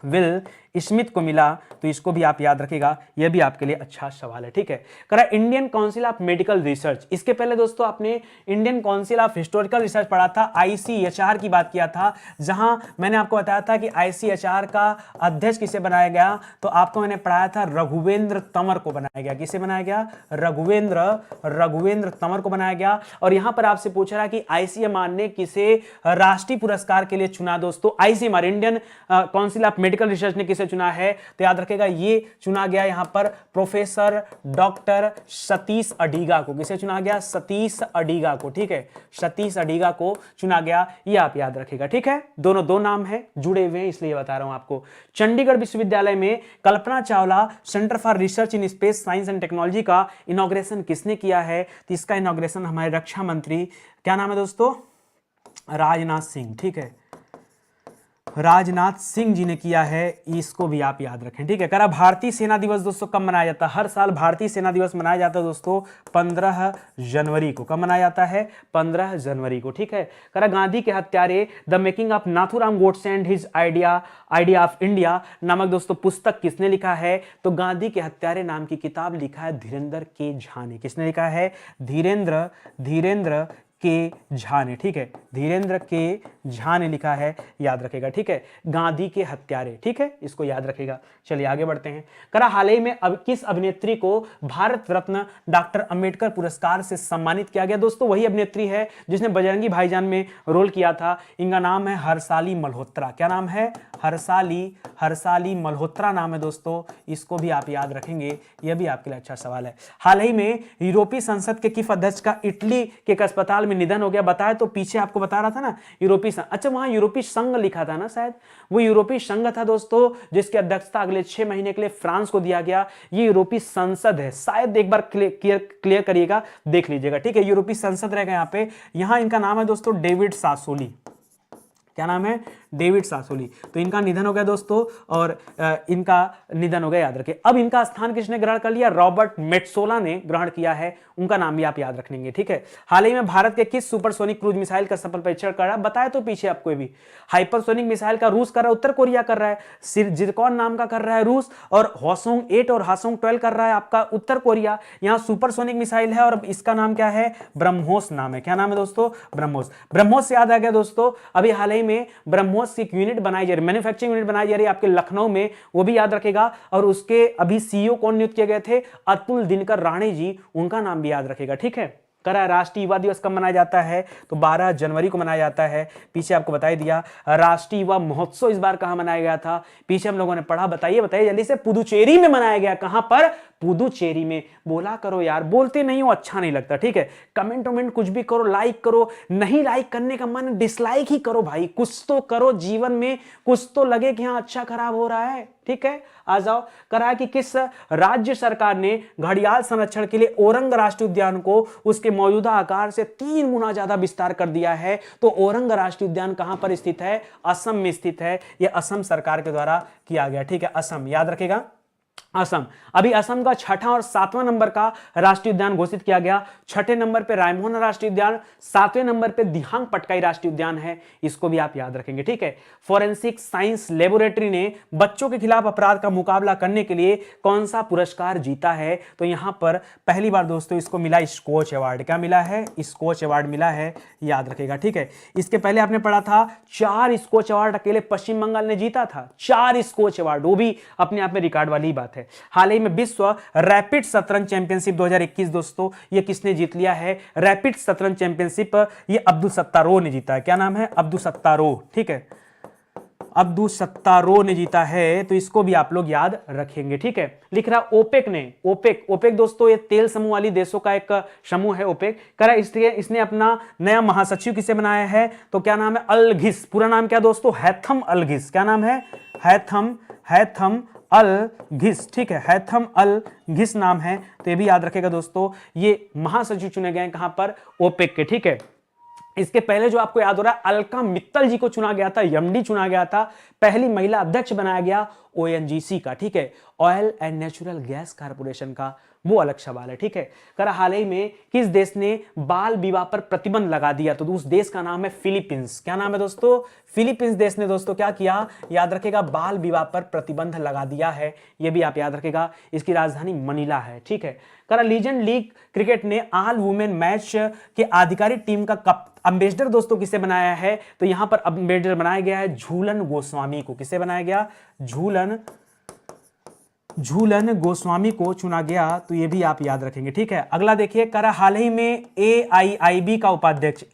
विल स्मिथ को मिला। तो इसको भी आप याद रखेगा, यह भी आपके लिए अच्छा सवाल है, ठीक है। करा Indian council of medical research, इसके पहले दोस्तों आपने Indian council of historical research पढ़ा था, ICHR की बात किया था, जहां मैंने आपको बताया था कि ICHR का अध्यक्ष किसे बनाया गया? तो आपको मैंने पढ़ाया था रघुवेंद्र तंवर को बनाया गया। किसे बनाया गया? रघुवेंद्र तंवर को बनाया गया। और यहां पर आपसे पूछ रहा है कि ICMR ने किसे राष्ट्रीय पुरस्कार के लिए चुना? दोस्तों ICMR Indian council of medical research ने चुना है? तो याद रखेगा ये चुना गया यहां पर प्रोफेसर डॉक्टर सतीश अडिगा को। किसे चुना गया? सतीश अडिगा को, ठीक है, सतीश अडिगा को चुना गया। ये आप याद रखेगा, ठीक है। दोनों दो नाम है, जुड़े हुए हैं इसलिए बता रहा हूं आपको। चंडीगढ़ विश्वविद्यालय में Kalpana Chawla centre for research in space science and technology का इनॉग्रेशन किसने किया है? तो इसका इनॉग्रेशन हमारे रक्षा मंत्री, क्या नाम है दोस्तों? राजनाथ सिंह, ठीक है, राजनाथ सिंह जी ने किया है। इसको भी आप याद रखें, ठीक है। करा भारतीय सेना दिवस दोस्तों कब मनाया जाता है? हर साल भारतीय सेना दिवस मनाया जाता है दोस्तों 15 जनवरी को। कब मनाया जाता है? 15 जनवरी को, ठीक है। करा गांधी के हत्यारे the making of Nathuram Godse and his idea of India नामक दोस्तों पुस्तक किसने लिखा है? तो गांधी के हत्यारे नाम की किताब लिखा है धीरेन्द्र के झा ने। किसने लिखा है? धीरेन्द्र के झा ने, ठीक है, धीरेन्द्र के झा ने लिखा है, याद रखेगा, ठीक है। गांधी के हत्यारे, ठीक है, इसको याद रखेगा। चलिए आगे बढ़ते हैं। करा हाल ही में किस अभिनेत्री को भारत रत्न डॉक्टर अंबेडकर पुरस्कार से सम्मानित किया गया? दोस्तों वही अभिनेत्री है जिसने बजरंगी भाईजान में रोल किया था। इनका नाम है हर्षाली मल्होत्रा। क्या नाम है? हर्षाली मल्होत्रा नाम है दोस्तों। इसको भी आप याद रखेंगे, यह भी आपके लिए अच्छा सवाल है। हाल ही में यूरोपीय संसद के किस अध्यक्ष का इटली के एक अस्पताल में निधन हो गया? बताया तो पीछे आपको बता रहा था ना, यूरोपीय अच्छा वहां यूरोपीय संघ लिखा था ना, शायद वो यूरोपीय संघ था दोस्तों, जिसकी अध्यक्षता अगले 6 महीने के लिए फ्रांस को दिया गया। ये यूरोपीय संसद है, शायद एक बार क्लियर करिएगा, देख लीजिएगा, ठीक है। यूरोपीय संसद रहेगा यहाँ पे। यहां इनका नाम है दोस्तों डेविड सासोली। क्या नाम है? डेविड सासोली। तो इनका निधन हो गया दोस्तों, और इनका निधन हो गया, याद रखें। अब इनका स्थान किसने ग्रहण कर लिया? रॉबर्ट मेट्सोला ने ग्रहण किया है। उनका नाम भी आप याद रखेंगे, ठीक है। हाल ही में भारत के किस सुपरसोनिक क्रूज मिसाइल का सफल परीक्षण कर रहा है? बताया तो पीछे आपको भी। हाइपरसोनिक मिसाइल का रूस कर रहा है, उत्तर कोरिया कर रहा है। जिरकॉन नाम का कर रहा है रूस, और हॉसोंग 8 और हॉसोंग 12 कर रहा है आपका उत्तर कोरिया। यहां सुपरसोनिक मिसाइल है और इसका नाम क्या है? ब्रह्मोस नाम है। क्या नाम है दोस्तों? ब्रह्मोस। ब्रह्मोस से याद आ गया दोस्तों, अभी हाल ही में ब्रह्मोस की एक यूनिट बनाई जा रही है, मैन्युफैक्चरिंग यूनिट बनाई जा रही है आपके लखनऊ में, वो भी याद रखेगा। और उसके अभी CEO कौन नियुक्त किए गए थे? अतुल दिनकर राणे जी, उनका नाम भी याद रखेगा, ठीक है। करा राष्ट्रीय युवा दिवस कब मनाया जाता है? तो 12 जनवरी को मनाया जाता है। पीछे आपको बता ही दिया। राष्ट्रीय युवा महोत्सव इस बार कहां मनाया गया था? पीछे हम लोगों ने पढ़ा, बताइए बताइए जल्दी से। पुदुचेरी में मनाया गया। कहां पर? पुदुचेरी में। बोला करो यार, बोलते नहीं हो, अच्छा नहीं लगता। ठीक है, कमेंट वमेंट कुछ भी करो, लाइक करो, नहीं लाइक करने का मन डिसलाइक ही करो भाई, कुछ तो करो जीवन में, कुछ तो लगे कि हाँ अच्छा खराब हो रहा है। ठीक है, आ जाओ। करा कि किस राज्य सरकार ने घड़ियाल संरक्षण के लिए औरंग राष्ट्रीय उद्यान को उसके मौजूदा आकार से 3 गुना ज्यादा विस्तार कर दिया है? तो औरंग राष्ट्रीय उद्यान कहां पर स्थित है? असम में स्थित है। यह असम सरकार के द्वारा किया गया। ठीक है, असम याद रखेगा, असम। अभी असम का 6ठा और 7वां नंबर का राष्ट्रीय उद्यान घोषित किया गया। 6ठे नंबर पे रायमोना राष्ट्रीय उद्यान, 7वें नंबर पे दिहांग पटकाई राष्ट्रीय उद्यान है। इसको भी आप याद रखेंगे। ठीक है, फोरेंसिक साइंस लेबोरेटरी ने बच्चों के खिलाफ अपराध का मुकाबला करने के लिए कौन सा पुरस्कार जीता है? तो यहां पर पहली बार दोस्तों इसको मिला स्कोच अवार्ड। क्या मिला है? स्कोच अवार्ड मिला है, याद रखेगा। ठीक है, इसके पहले आपने पढ़ा था 4 स्कोच अवार्ड अकेले पश्चिम बंगाल ने जीता था। 4 स्कोच अवार्ड, वो भी अपने आप में रिकॉर्ड वाली बात है। हाल ही में विश्व रैपिड शतरंज चैंपियनशिप 2021 दोस्तों, ये किसने जीत लिया है? रैपिड शतरंज चैंपियनशिप ये अब्दुल सत्तारों ने जीता है। क्या नाम है? अब्दुल सत्तारों। ठीक है, अब्दुल सत्तारों ने जीता है, तो इसको भी आप लोग याद रखेंगे। ठीक है, लिख रहा ओपेक ने। ओपेक दोस्तों ये तेल समूह वाली देशों का एक समूह है ओपेक। करा इसने अपना नया महासचिव किसे बनाया है? तो क्या नाम है? अलघिस। पूरा नाम क्या दोस्तों? हैथम अलघिस। क्या नाम है? हैथम अलघिस। ठीक है, हैथम अलघिस नाम है, तो ये भी याद रखेगा दोस्तों। ये महासचिव चुने गए कहां पर? ओपेक के। ठीक है, इसके पहले जो आपको याद हो रहा है अलका मित्तल जी को चुना गया था, एमडी चुना गया था, पहली महिला अध्यक्ष बनाया गया ओएनजीसी का। ठीक है, oil and natural gas corporation का, वो अलग सवाल है। ठीक है, करा हाल ही में किस देश ने बाल विवाह पर प्रतिबंध लगा दिया? तो उस देश का नाम है फिलीपींस। क्या नाम है दोस्तों? फिलीपींस देश ने दोस्तों क्या किया? याद रखेगा, बाल विवाह पर प्रतिबंध लगा दिया है। यह भी आप याद रखेगा। इसकी राजधानी मनीला है। ठीक है, करा लीजेंड लीग क्रिकेट ने ऑल वुमेन मैच के आधिकारिक टीम का अम्बेसडर दोस्तों किसे बनाया है? तो यहां पर अम्बेसडर बनाया गया है झूलन गोस्वामी को। किसे बनाया गया? झूलन गोस्वामी को चुना गया, तो ये भी आप याद रखेंगे। ठीक है, अगला देखिए, करा हाल ही में एआईआईबी का उपाध्यक्ष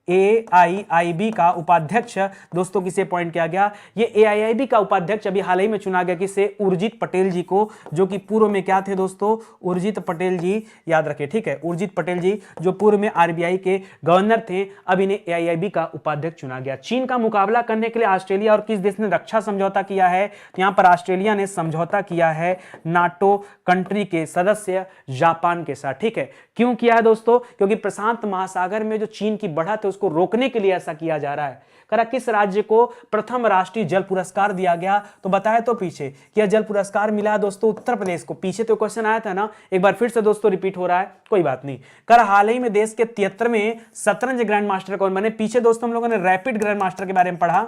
एआईआईबी का उपाध्यक्ष दोस्तों किसे अपॉइंट किया गया? ये एआईआईबी का उपाध्यक्ष अभी हाल ही में चुना गया। किसे? उर्जित पटेल जी को, जो कि पूर्व में क्या थे दोस्तों? उर्जित पटेल जी, याद रखें। ठीक है, उर्जित पटेल जी जो पूर्व में आरबीआई के गवर्नर थे, अब इन्हें एआईआईबी का उपाध्यक्ष चुना गया। चीन का मुकाबला करने के लिए ऑस्ट्रेलिया और किस देश ने रक्षा समझौता किया है? यहां पर ऑस्ट्रेलिया ने समझौता किया है नाटो कंट्री के सदस्य जापान के साथ। ठीक है, क्यों किया है दोस्तों? क्योंकि प्रशांत महासागर में जो चीन की बढ़त है उसको रोकने के लिए ऐसा किया जा रहा है। करा किस राज्य को प्रथम राष्ट्रीय जल पुरस्कार दिया गया? तो बताया तो पीछे कि यह जल पुरस्कार मिला दोस्तों उत्तर प्रदेश को। पीछे तो क्वेश्चन आया था ना, एक बार फिर से दोस्तों रिपीट हो रहा है, कोई बात नहीं। करा हाल ही में देश के 73वें शतरंज ग्रैंड मास्टर कौन बने? पीछे दोस्तों हम लोगों ने रैपिड ग्रैंड मास्टर के बारे में पढ़ा।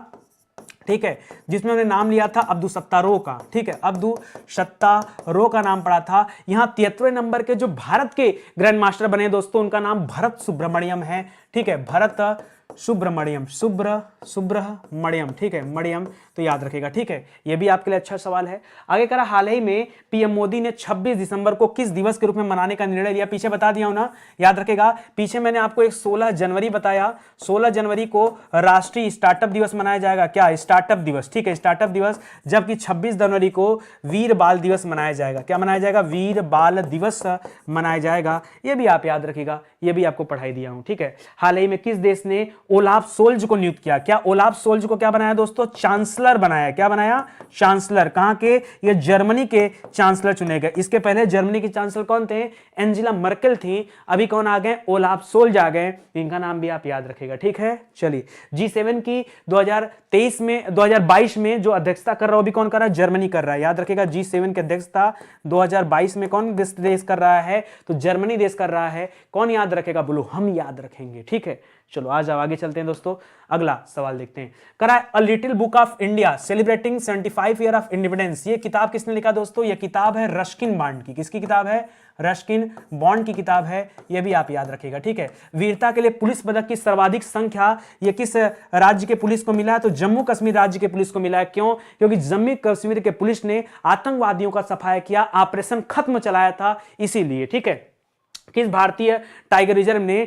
ठीक है, जिसमें उन्होंने नाम लिया था अब्दुल सत्तारों का। ठीक है, अब्दुल सत्तारों का नाम पड़ा था। यहां 73वें नंबर के जो भारत के ग्रैंड मास्टर बने दोस्तों, उनका नाम भरत सुब्रमण्यम है। ठीक है, भरत सुब्रमण्यम, सुब्रमण्यम। ठीक है, मणियम, तो याद रखेगा। ठीक है, यह भी आपके लिए अच्छा सवाल है। आगे करा हाल ही में पीएम मोदी ने 26 दिसंबर को किस दिवस के रूप में मनाने का निर्णय लिया? पीछे बता दिया हूं ना, याद रखेगा। पीछे मैंने आपको एक 16 जनवरी बताया। 16 जनवरी को राष्ट्रीय स्टार्टअप दिवस मनाया जाएगा। क्या? स्टार्टअप दिवस। ठीक है, स्टार्टअप दिवस। जबकि 26 जनवरी को वीर बाल दिवस मनाया जाएगा। क्या मनाया जाएगा? वीर बाल दिवस मनाया जाएगा। यह भी आप याद रखेगा, यह भी आपको पढ़ाई दिया हूं। ठीक है, हाल ही में किस देश ने ओलाफ सोल्ज को नियुक्त किया? क्या ओलाफ सोल्ज को क्या बनाया दोस्तों? चांसलर बनाया। क्या बनाया? चांसलर। कहां के? ये जर्मनी के चांसलर चुने गए। इसके पहले जर्मनी के चांसलर कौन थे? एंजेला मर्केल थी। अभी कौन आ गए? ओलाफ सोल्ज आ गए। इनका नाम भी आप याद रखेगा। ठीक है, चलिए। G7 की 2022 में जो अध्यक्षता कर रहा है, वो भी कौन कर रहा है? जर्मनी कर रहा है। याद रखेगा, G7 की अध्यक्षता 2022 में कौन देश कर रहा है? तो जर्मनी देश कर रहा है। कौन याद रखेगा? बोलो, हम याद रखेंगे। ठीक है, चलो आ जाओ, आगे चलते हैं दोस्तों। अगला सवाल देखते हैं। करा a little book of India celebrating 75 year of independence. ये किताब किसने लिखा दोस्तों? ये किताब है रस्किन बॉन्ड की। किसकी किताब है? रस्किन बॉन्ड की किताब है। ये भी आप याद रखिएगा। ठीक है, वीरता के लिए पुलिस पदक की सर्वाधिक संख्या ये किस राज्य के पुलिस को मिला है? तो जम्मू कश्मीर राज्य के पुलिस को मिला है। क्यों? क्योंकि जम्मू कश्मीर के पुलिस ने आतंकवादियों का सफाया किया, ऑपरेशन खत्म चलाया था, इसीलिए। ठीक है, किस भारतीय टाइगर रिजर्व ने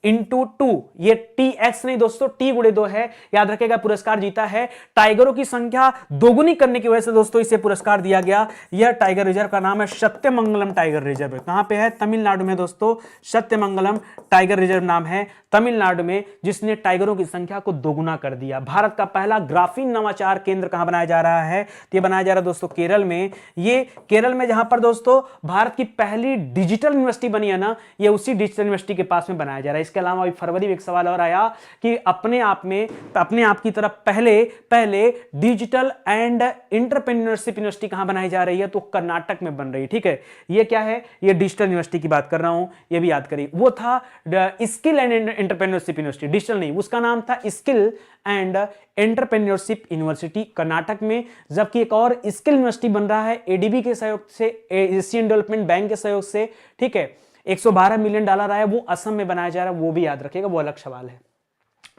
T/2, ये TX नहीं दोस्तों, T/2 है, याद रखेगा, पुरस्कार जीता है। टाइगरों की संख्या दोगुनी करने की वजह से दोस्तों इसे पुरस्कार दिया गया। यह टाइगर रिजर्व का नाम है सत्यमंगलम टाइगर रिजर्व है। कहां पे है? तमिलनाडु में दोस्तों, सत्यमंगलम टाइगर रिजर्व नाम है तमिलनाडु में, जिसने टाइगरों की संख्या को दोगुना कर दिया। भारत का पहला ग्राफीन नवाचार केंद्र कहां बनाया जा रहा है? ये बनाया जा रहा है दोस्तों केरल में। ये केरल में जहां पर दोस्तों भारत की पहली डिजिटल यूनिवर्सिटी बनी है ना, ये उसी डिजिटल यूनिवर्सिटी के पास में बनाया जा रहा है। इसके अलावा अभी फरवरी में एक सवाल और आया कि अपने आप की तरफ पहले डिजिटल एंड एंटरप्रेन्योरशिप यूनिवर्सिटी कहां बनाई जा रही है? तो कर्नाटक में बन रही है। ठीक है, ये क्या है? ये डिजिटल यूनिवर्सिटी की बात कर रहा हूं, ये भी याद करिए। वो था skill and entrepreneurship university, digital नहीं, उसका नाम था skill and entrepreneurship university Karnataka में। जबकि एक और स्किल यूनिवर्सिटी बन रहा है एडीबी के सहयोग से, एशियन डेवलपमेंट बैंक के सहयोग से। ठीक है, $112 मिलियन आया, वो असम में बनाया जा रहा है, वो भी याद रखिएगा, वो अलग सवाल है।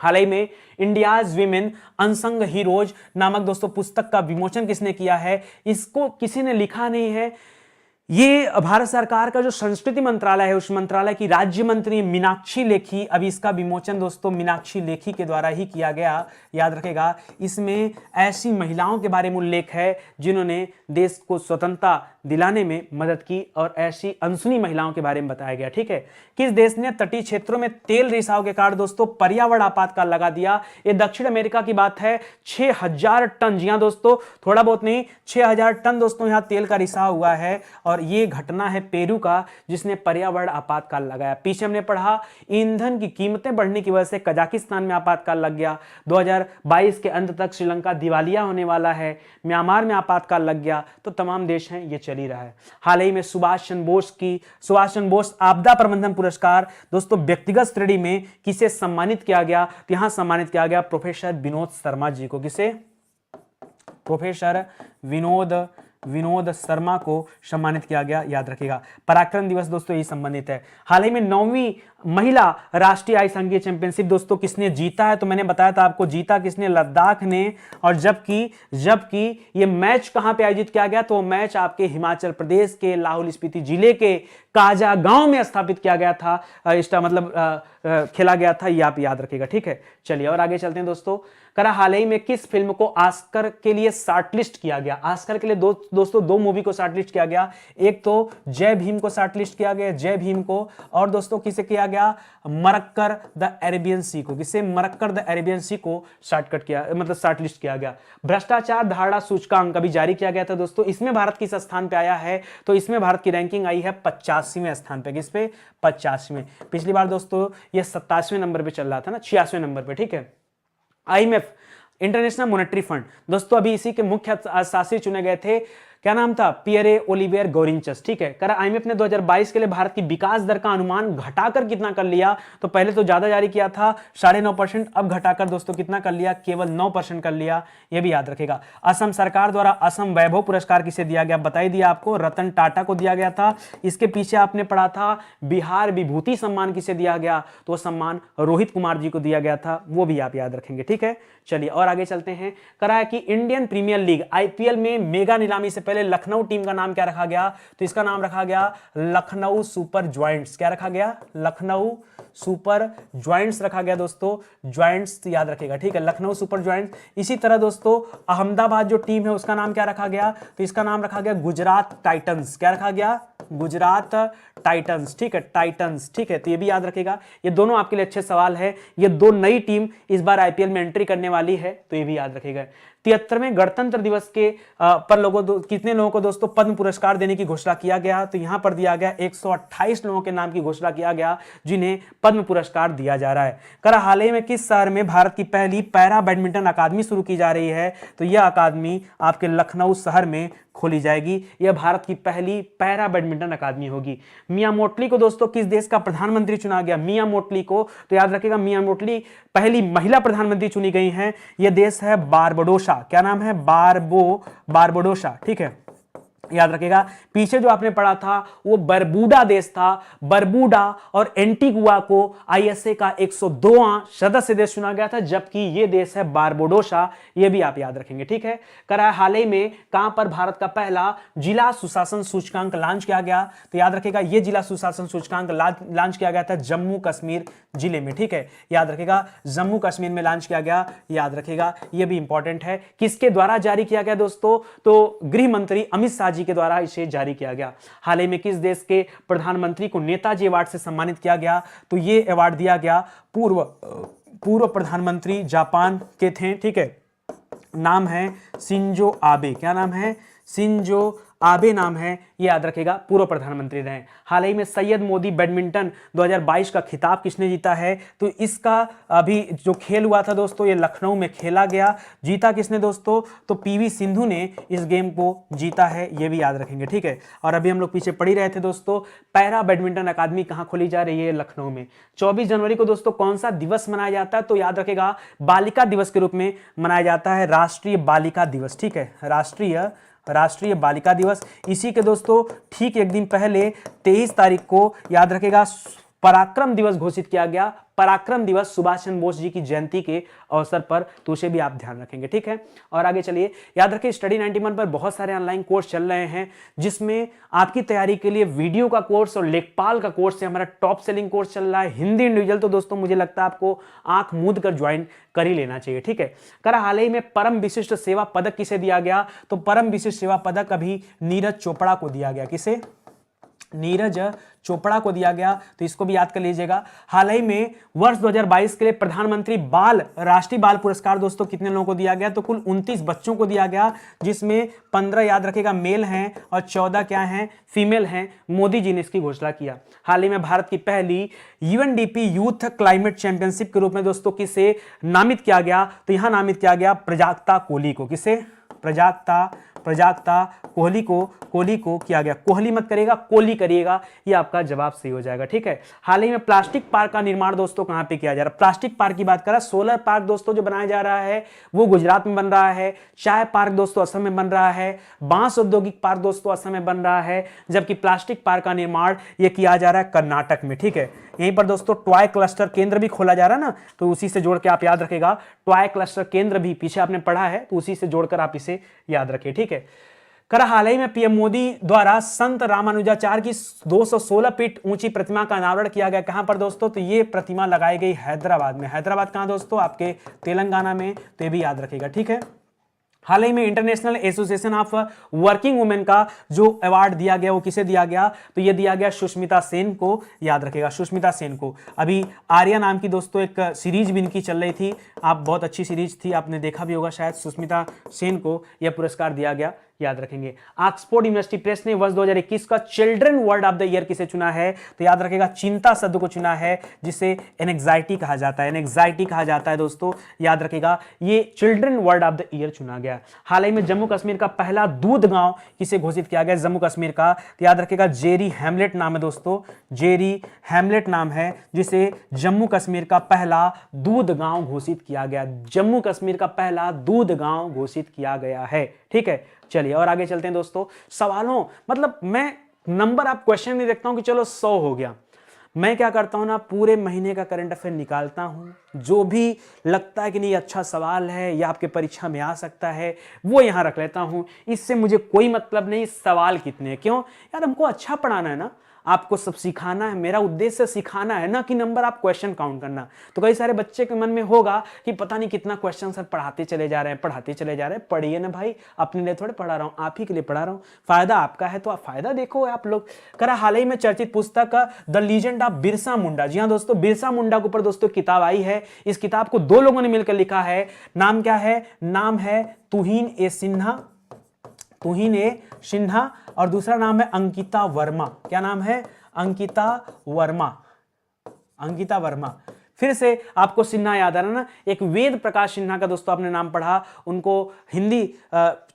हाल ही में इंडियाज विमेन अनसंग हीरोज नामक दोस्तों पुस्तक का विमोचन किसने किया है? इसको किसी ने लिखा नहीं है, ये भारत सरकार का जो संस्कृति मंत्रालय है, उस मंत्रालय की राज्य मंत्री मीनाक्षी लेखी। अभी इसका विमोचन दोस्तों मीनाक्षी लेखी के द्वारा ही किया गया, याद रखेगा। इसमें ऐसी महिलाओं के बारे में उल्लेख है जिन्होंने देश को स्वतंत्रता दिलाने में मदद की, और ऐसी अनसुनी महिलाओं के बारे में बताया गया। ठीक है, किस देश ने तटीय क्षेत्रों में तेल रिसाव के कारण दोस्तों पर्यावरण आपातकाल लगा दिया? ये दक्षिण अमेरिका की बात है। 6000 टन, जी हां दोस्तों, थोड़ा बहुत नहीं, 6000 टन दोस्तों यहां तेल का रिसाव हुआ है, और ये घटना है पेरू का, जिसने पर्यावरण आपातकाल लगाया। पीछे हमने पढ़ा ईंधन की कीमतें बढ़ने की वजह से कजाकिस्तान में आपातकाल लग गया। 2022 के अंत तक श्रीलंका दिवालिया होने वाला है। म्यांमार में आपातकाल लग गया। तो तमाम देश हैं, ये चल ही रहा है। हाल ही में सुभाष चंद्र बोस आपदा प्रबंधन पुरस्कार दोस्तों व्यक्तिगत श्रेणी में किसे सम्मानित किया गया? तो यहां सम्मानित किया गया प्रोफेसर विनोद शर्मा जी को। किसे? प्रोफेसर विनोद शर्मा को सम्मानित किया गया, याद रखिएगा। पराक्रम दिवस दोस्तों यही संबंधित है। हाल ही में 9वीं महिला राष्ट्रीय आइस संघीय चैंपियनशिप दोस्तों किसने जीता है? तो मैंने बताया था आपको, जीता किसने? लद्दाख ने। और जबकि ये मैच कहां पे आयोजित किया गया? तो मैच आपके हिमाचल प्रदेश के लाहौल स्पीति जिले के काजा गांव में स्थापित किया गया था, खेला गया था, ये आप याद रखिएगा। ठीक है, चलिए और आगे चलते हैं दोस्तों। हाल ही में किस फिल्म को ऑस्कर के लिए शॉर्टलिस्ट किया गया? ऑस्कर के लिए दोस्तों 2 मूवी को शॉर्टलिस्ट किया गया। एक तो जय भीम को शॉर्टलिस्ट किया गया, जय भीम को, और दोस्तों किसे किया गया? मरक्कर द अरेबियन सी को। किसे? मरक्कर द अरेबियन सी को शॉर्टलिस्ट किया गया। भ्रष्टाचार धारणा सूचकांक अभी जारी किया गया था दोस्तों, इसमें भारत किस स्थान पे आया है? तो इसमें भारत की रैंकिंग आई है 85वें स्थान पे। किस पे? 85वें। पिछली बार दोस्तों ये 27वें नंबर पे चल रहा था ना, 86वें नंबर पे। ठीक है, IMF इंटरनेशनल मॉनेटरी फंड दोस्तों अभी इसी के मुख्य शासी चुने गए थे। क्या नाम था? Pierre Olivier Gourinchas. ठीक है, IMF ने 2022 के लिए भारत की विकास दर का अनुमान घटाकर कितना कर लिया? तो पहले तो ज्यादा जारी किया था 9.5%, अब घटाकर दोस्तों कितना कर लिया? केवल 9% कर लिया, यह भी याद रखेगा। असम सरकार द्वारा असम वैभव पुरस्कार किसे दिया गया? बताई दिया आपको, रतन टाटा को दिया गया था। इसके पीछे आपने पढ़ा था बिहार विभूति सम्मान किसे दिया गया? तो सम्मान रोहित कुमार जी को दिया गया था, वो भी आप याद रखेंगे। ठीक है, चलिए और आगे चलते हैं। कि इंडियन प्रीमियर लीग IPL में मेगा नीलामी से पहले लखनऊ टीम का नाम क्या रखा गया? तो इसका नाम रखा गया लखनऊ सुपर जॉइंट्स। क्या रखा गया? लखनऊ सुपर जॉइंट्स रखा गया दोस्तों, जॉइंट्स याद रखेगा। ठीक है, लखनऊ सुपर जॉइंट्स। इसी तरह दोस्तों अहमदाबाद जो टीम है उसका नाम क्या रखा गया? तो इसका नाम रखा गया गुजरात टाइटंस। क्या रखा गया? गुजरात टाइटंस। ठीक है, टाइटंस। ठीक है, तो ये भी याद रखेगा। ये दोनों आपके लिए अच्छे सवाल है। ये 2 नई टीम इस बार IPL में एंट्री करने वाली है, तो ये भी याद रखेगा। 73वें गणतंत्र दिवस के पर कितने लोगों को दोस्तों पद्म पुरस्कार देने की घोषणा किया गया? तो यहां पर दिया गया 128 लोगों के नाम की घोषणा किया गया जिन्हें पद्म पुरस्कार दिया जा रहा है। हाल ही में किस शहर में भारत की पहली पैरा बैडमिंटन अकादमी शुरू की जा रही है? तो यह अकादमी आपके लखनऊ शहर में खोली जाएगी। यह भारत की पहली पैरा बैडमिंटन अकादमी होगी। मिया मोटली को दोस्तों किस देश का प्रधानमंत्री चुना गया? मिया मोटली को, तो याद रखिएगा मिया मोटली पहली महिला प्रधानमंत्री चुनी गई हैं। यह देश है बारबडोसा। क्या नाम है? बारबडोसा। ठीक है, याद रखेगा। पीछे जो आपने पढ़ा था वो बरबूडा देश था। बरबूडा और एंटीगुआ को आईएसए का 102वां सदस्य देश चुना गया था, जबकि ये देश है बारबोडोसा, ये भी आप याद रखेंगे, ठीक है। करा हाल ही में कहां पर भारत का पहला जिला सुशासन सूचकांक लॉन्च किया गया, तो याद रखेगा ये जिला सुशासन सूचकांक लॉन्च किया गया था जम्मू कश्मीर जिले में, ठीक है। याद रखेगा जम्मू कश्मीर में लॉन्च किया गया, याद रखेगा ये भी इंपॉर्टेंट है। किसके द्वारा जारी किया गया दोस्तों, तो गृह मंत्री अमित शाह जी के द्वारा इसे जारी किया गया। हाल ही में किस देश के प्रधानमंत्री को नेताजी अवार्ड से सम्मानित किया गया, तो ये अवार्ड दिया गया पूर्व प्रधानमंत्री जापान के थे, ठीक है। नाम है शिंजो आबे, क्या नाम है, शिंजो आबे नाम है, ये याद रखेगा, पूर्व प्रधानमंत्री रहे। हाल ही में सैयद मोदी बैडमिंटन 2022 का खिताब किसने जीता है, तो इसका अभी जो खेल हुआ था दोस्तों ये लखनऊ में खेला गया, जीता किसने दोस्तों, तो पीवी सिंधु ने इस गेम को जीता है, ये भी याद रखेंगे, ठीक है। और अभी हम लोग पीछे पढ़ ही रहे थे दोस्तों, पैरा बैडमिंटन अकादमी कहाँ खोली जा रही है, लखनऊ में। 24 जनवरी को दोस्तों कौन सा दिवस मनाया जाता है, तो याद रखेगा बालिका दिवस के रूप में मनाया जाता है, राष्ट्रीय बालिका दिवस, ठीक है, राष्ट्रीय बालिका दिवस। इसी के दोस्तों ठीक एक दिन पहले 23 तारीख को याद रखेगा पराक्रम दिवस घोषित किया गया, पराक्रम दिवस सुभाष चंद्र बोस जी की जयंती के अवसर पर, तो उसे भी आप ध्यान रखेंगे, ठीक है। और आगे चलिए, याद रखिए स्टडी 91 पर बहुत सारे ऑनलाइन कोर्स चल रहे हैं, जिसमें आपकी तैयारी के लिए वीडियो का कोर्स और लेखपाल का कोर्स है हमारा टॉप सेलिंग कोर्स चल रहा है। हिंदी इंडिविजुअल तो दोस्तों मुझे लगता है आपको आंख मूंद कर ज्वाइन कर ही लेना चाहिए, ठीक है। करा हाल ही में परम विशिष्ट सेवा पदक किसे दिया गया, तो परम विशिष्ट सेवा पदक अभी नीरज चोपड़ा को दिया गया, किसे, नीरज चोपड़ा को दिया गया, तो इसको भी याद कर लीजिएगा। हाल ही में वर्ष 2022 के लिए प्रधानमंत्री राष्ट्रीय बाल पुरस्कार दोस्तों कितने लोगों को दिया गया, तो कुल 29 बच्चों को दिया गया, जिसमें 15 याद रखेगा मेल हैं और 14 क्या हैं, फीमेल हैं। मोदी जी ने इसकी घोषणा किया। हाल ही में भारत की पहली यूएनडीपी यूथ क्लाइमेट चैंपियनशिप के रूप में दोस्तों किसे नामित किया गया, तो यहां नामित किया गया प्रजाक्ता कोहली को, किसे, प्रजाक्ता कोहली को किया गया। कोहली मत करिएगा, कोहली करिएगा, ये आपका जवाब सही हो जाएगा, ठीक है। हाल ही में प्लास्टिक पार्क का निर्माण दोस्तों कहां पे किया जा रहा है, प्लास्टिक पार्क की बात करा, सोलर पार्क दोस्तों जो बनाया जा रहा है वो गुजरात में बन रहा है, चाय पार्क दोस्तों असम में बन रहा है, बांस औद्योगिक पार्क दोस्तों असम में बन रहा है, जबकि प्लास्टिक पार्क का निर्माण ये किया जा रहा है कर्नाटक में, ठीक है। यहीं पर दोस्तों टॉय क्लस्टर केंद्र भी खोला जा रहा है ना, तो उसी से जोड़ के आप याद रखेगा, टॉय क्लस्टर केंद्र भी पीछे आपने पढ़ा है, तो उसी से जोड़कर आप इसे याद रखिए, ठीक है। करा हाल ही में पीएम मोदी द्वारा संत रामानुजाचार्य की 216 फीट ऊंची प्रतिमा का अनावरण किया गया, कहां पर दोस्तों, तो ये प्रतिमा लगाई गई हैदराबाद में। हैदराबाद कहां दोस्तों, आपके तेलंगाना में, तो ये भी याद रखेगा, ठीक है। हाल ही में international association of working women का जो अवार्ड दिया गया वो किसे दिया गया, तो ये दिया गया सुष्मिता सेन को, याद रखेगा सुष्मिता सेन को। अभी आर्या नाम की दोस्तों एक सीरीज भी इनकी चल रही थी, आप बहुत अच्छी सीरीज थी, आपने देखा भी होगा शायद, सुष्मिता सेन को यह पुरस्कार दिया गया, याद रखेंगे। ऑक्सफोर्ड यूनिवर्सिटी प्रेस ने वर्ष 2021 का children word of the year किसे चुना है, तो याद रखेगा चिंता शब्द को चुना है, जिसे एंग्जाइटी कहा जाता है, एंग्जाइटी कहा जाता है दोस्तों, याद रखेगा, ये children word of the year चुना गया। हाल ही में जम्मू कश्मीर का पहला दूध गांव किसे घोषित किया गया, जम्मू कश्मीर का, तो याद रखेगा जेरी हैमलेट नाम है दोस्तों, जेरी हैमलेट नाम है, जिसे जम्मू कश्मीर का पहला दूध गांव घोषित किया गया, जम्मू कश्मीर का पहला दूध गांव घोषित किया गया है, ठीक है। चलिए और आगे चलते हैं दोस्तों, सवालों मतलब मैं नंबर आप क्वेश्चन नहीं देखता हूं कि चलो 100 हो गया, मैं क्या करता हूं ना, पूरे महीने का करंट अफेयर निकालता हूं, जो भी लगता है कि नहीं अच्छा सवाल है या आपके परीक्षा में आ सकता है वो यहां रख लेता हूं। इससे मुझे कोई मतलब नहीं सवाल कितने, क्यों यार, हमको अच्छा पढ़ाना है ना, आपको सब सिखाना है, मेरा उद्देश्य सिखाना है ना कि नंबर आप क्वेश्चन काउंट करना। तो कई सारे बच्चे के मन में होगा कि पता नहीं कितना क्वेश्चन सर पढ़ाते चले जा रहे हैं, पढ़िए ना भाई, अपने लिए थोड़े पढ़ा रहा हूं, आप ही के लिए पढ़ा रहा हूं, फायदा आपका है तो आप फायदा देखो आप लोग। करा हाल ही में चर्चित पुस्तक the legend of Birsa Munda, जी हाँ दोस्तों, बिरसा मुंडा के ऊपर दोस्तों किताब आई है, इस किताब को 2 लोगों ने मिलकर लिखा है, नाम क्या है, नाम है तुहीन सिन्हा और दूसरा नाम है अंकिता वर्मा, क्या नाम है, अंकिता वर्मा। फिर से आपको सिन्हा याद आ रहा ना, एक वेद प्रकाश सिन्हा का दोस्तों आपने नाम पढ़ा, उनको हिंदी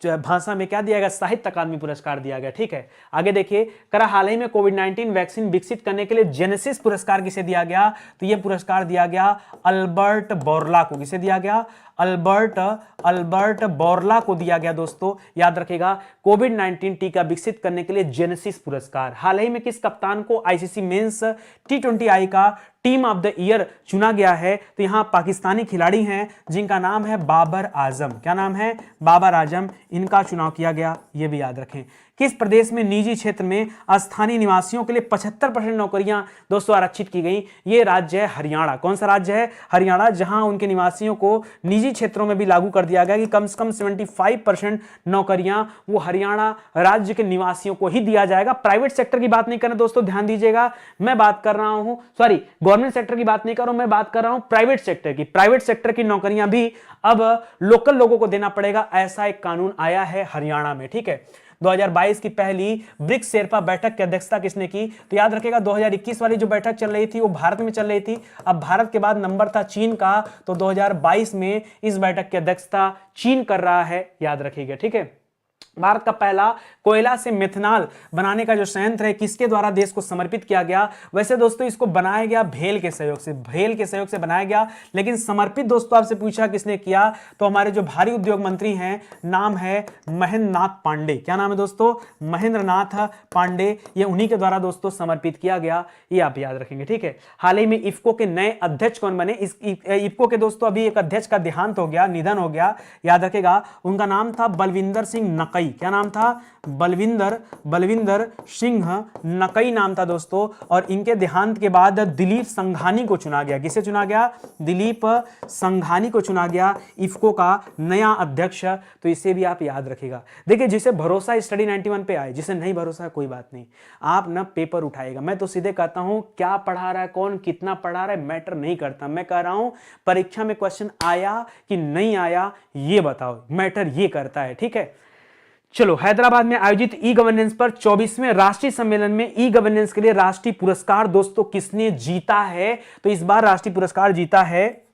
भाषा में क्या दिया गया, साहित्य अकादमी पुरस्कार दिया गया। ठीक है, आगे देखिए, करा हाल ही में कोविड-19 वैक्सीन विकसित करने के लिए जेनेसिस पुरस्कार किसे दिया गया, तो यह पुरस्कार दिया गया अल्बर्ट बोर्ला को। किसे दिया गया, अल्बर्ट बोर्ला को दिया गया। दोस्तों याद रखिएगा, कोविड-19 टीका विकसित करने के लिए जेनेसिस पुरस्कार। हाल ही में किस कप्तान को आईसीसी मेंस T20I का टीम ऑफ द ईयर चुना गया है, तो यहां पाकिस्तानी खिलाड़ी हैं जिनका नाम है बाबर आजम। क्या नाम है, बाबर आजम, इनका चुनाव किया गया, यह भी याद रखें। किस प्रदेश में निजी क्षेत्र में स्थानीय निवासियों के लिए 75% नौकरियां दोस्तों आरक्षित की गई, यह राज्य है हरियाणा। कौन सा राज्य है, हरियाणा, जहां उनके निवासियों को निजी क्षेत्रों में भी लागू कर दिया गया कि कम से कम 75% नौकरियां वो हरियाणा राज्य के निवासियों को ही दिया जाएगा। प्राइवेट सेक्टर की बात नहीं कर रहे दोस्तों, ध्यान दीजिएगा, मैं बात कर रहा हूं, सॉरी गवर्नमेंट सेक्टर की बात नहीं कर रहा हूं, मैं बात कर रहा हूं प्राइवेट सेक्टर की। प्राइवेट सेक्टर की नौकरियां भी अब लोकल लोगों को देना पड़ेगा, ऐसा एक कानून आया है हरियाणा में। ठीक है, 2022 की पहली ब्रिक्स शेरपा बैठक की अध्यक्षता किसने की, तो याद रखिएगा 2021 वाली जो बैठक चल रही थी वो भारत में चल रही थी। अब भारत के बाद नंबर था चीन का, तो 2022 में इस बैठक की अध्यक्षता चीन कर रहा है, याद रखिएगा। ठीक है, भारत का पहला कोयला से मेथनॉल बनाने का जो संयंत्र है किसके द्वारा देश को समर्पित किया गया, वैसे दोस्तों इसको बनाया गया भेल के सहयोग से, भेल के सहयोग से बनाया गया, लेकिन समर्पित दोस्तों आपसे पूछा किसने किया, तो हमारे जो भारी उद्योग मंत्री हैं, नाम है महेंद्र नाथ पांडे। क्या नाम है दोस्तों, महेंद्र नाथ पांडे, ये उन्हीं के द्वारा दोस्तों समर्पित किया गया, ये आप याद रखेंगे। ठीक है, हाल ही में इफ्को के नए अध्यक्ष कौन बने, इस इफ्को के दोस्तों अभी एक अध्यक्ष का देहांत हो गया, निधन हो गया, याद रखेगा, उनका नाम था बलविंदर सिंह नकई। क्या नाम था, बलविंदर सिंह नकई नाम था दोस्तों। और इनके देहांत के बाद दिलीप संघानी को चुना गया। किसे चुना गया, दिलीप संघानी को चुना गया इफ्को का नया अध्यक्ष। तो इसे भी आप याद रखिएगा। देखिए, जिसे भरोसा स्टडी 91 पे आए, जिसे नहीं भरोसा कोई बात नहीं, आप ना पेपर उठाएगा। मैं तो सीधे कहता हूं क्या पढ़ा रहा है, कौन कितना पढ़ा रहा है मैटर नहीं करता। मैं कह रहा हूं परीक्षा में क्वेश्चन आया कि नहीं आया ये बताओ, मैटर ये करता है। ठीक है, चलो, हैदराबाद में आयोजित ई गवर्नेंस पर 24वें राष्ट्रीय सम्मेलन में ई गवर्नेंस के लिए राष्ट्रीय पुरस्कार दोस्तों किसने जीता है, तो इस बार राष्ट्रीय पुरस्कार जीता है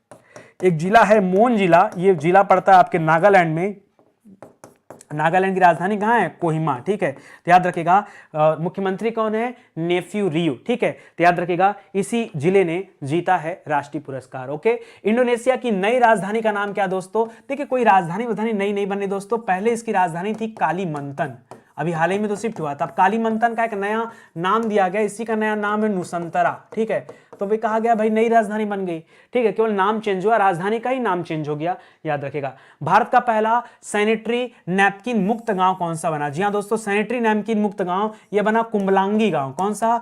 एक जिला है मोन जिला। ये जिला पड़ता है आपके नागालैंड में। नागालैंड की राजधानी कहां है, कोहिमा। ठीक है, तो याद रखिएगा मुख्यमंत्री कौन है, नेफ्यू रियो। ठीक है, तो याद रखिएगा इसी जिले ने जीता है राष्ट्रीय पुरस्कार। ओके, इंडोनेशिया की नई राजधानी का नाम क्या दोस्तों, देखिए कोई राजधानी नई नहीं बनी दोस्तों, पहले इसकी राजधानी थी कालीमंतन, अभी हाल ही में तो शिफ्ट हुआ था। अब कालीमंतन का एक नया नाम दिया गया, इसी का नया नाम है नुसंतरा। ठीक है, तो भी कहा गया भाई नई राजधानी बन गई। ठीक है, केवल नाम चेंज हुआ, राजधानी का ही नाम चेंज हो गया, याद रखेगा। भारत का पहला सैनिटरी नैपकिन मुक्त गांव कौन सा बना, जी हां दोस्तों, सैनिटरी नैपकिन मुक्त गांव यह बना कुंबलांगी गांव। कौन सा,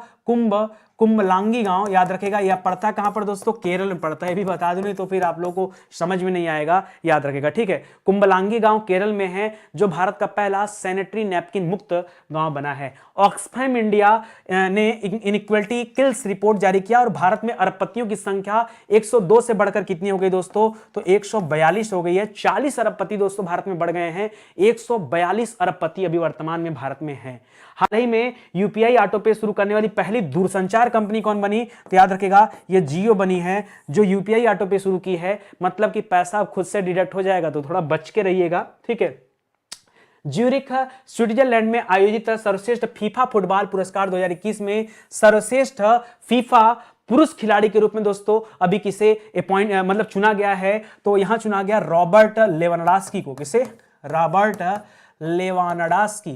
कुंबलांगी गांव, याद रखेगा। यह पड़ता कहां पर दोस्तों, केरल में पड़ता है। भी बता दूं नहीं तो फिर आप लोगों को समझ में नहीं आएगा, याद रखेगा। ठीक है, कुंबलांगी गांव केरल में है, जो भारत का पहला सैनिटरी नैपकिन मुक्त गांव बना है। ऑक्सफैम इंडिया ने इनइक्वालिटी किल्स रिपोर्ट जारी किया और भारत में अरबपतियों की संख्या 102 से बढ़कर कितनी हो गई दोस्तों, तो 142 हो गई है। 40 अरबपति दोस्तों भारत में बढ़ गए हैं, 142 अरबपति अभी वर्तमान में भारत में है। हाल ही में यूपीआई ऑटो पे शुरू करने वाली पहली दूरसंचार कंपनी कौन बनी, तो याद रखेगा ये जियो बनी है, जो यूपीआई ऑटो पे शुरू की है। मतलब कि पैसा खुद से डिडक्ट हो जाएगा, तो थोड़ा बच के रहिएगा। ठीक है, ज्यूरिख स्विट्जरलैंड में आयोजित सर्वश्रेष्ठ फीफा फुटबॉल पुरस्कार 2021 में सर्वश्रेष्ठ फीफा पुरुष खिलाड़ी के रूप में दोस्तों अभी किसे मतलब चुना गया है, तो यहां चुना गया रॉबर्ट लेवानडॉस्की को। किसे, रॉबर्ट लेवानडॉस्की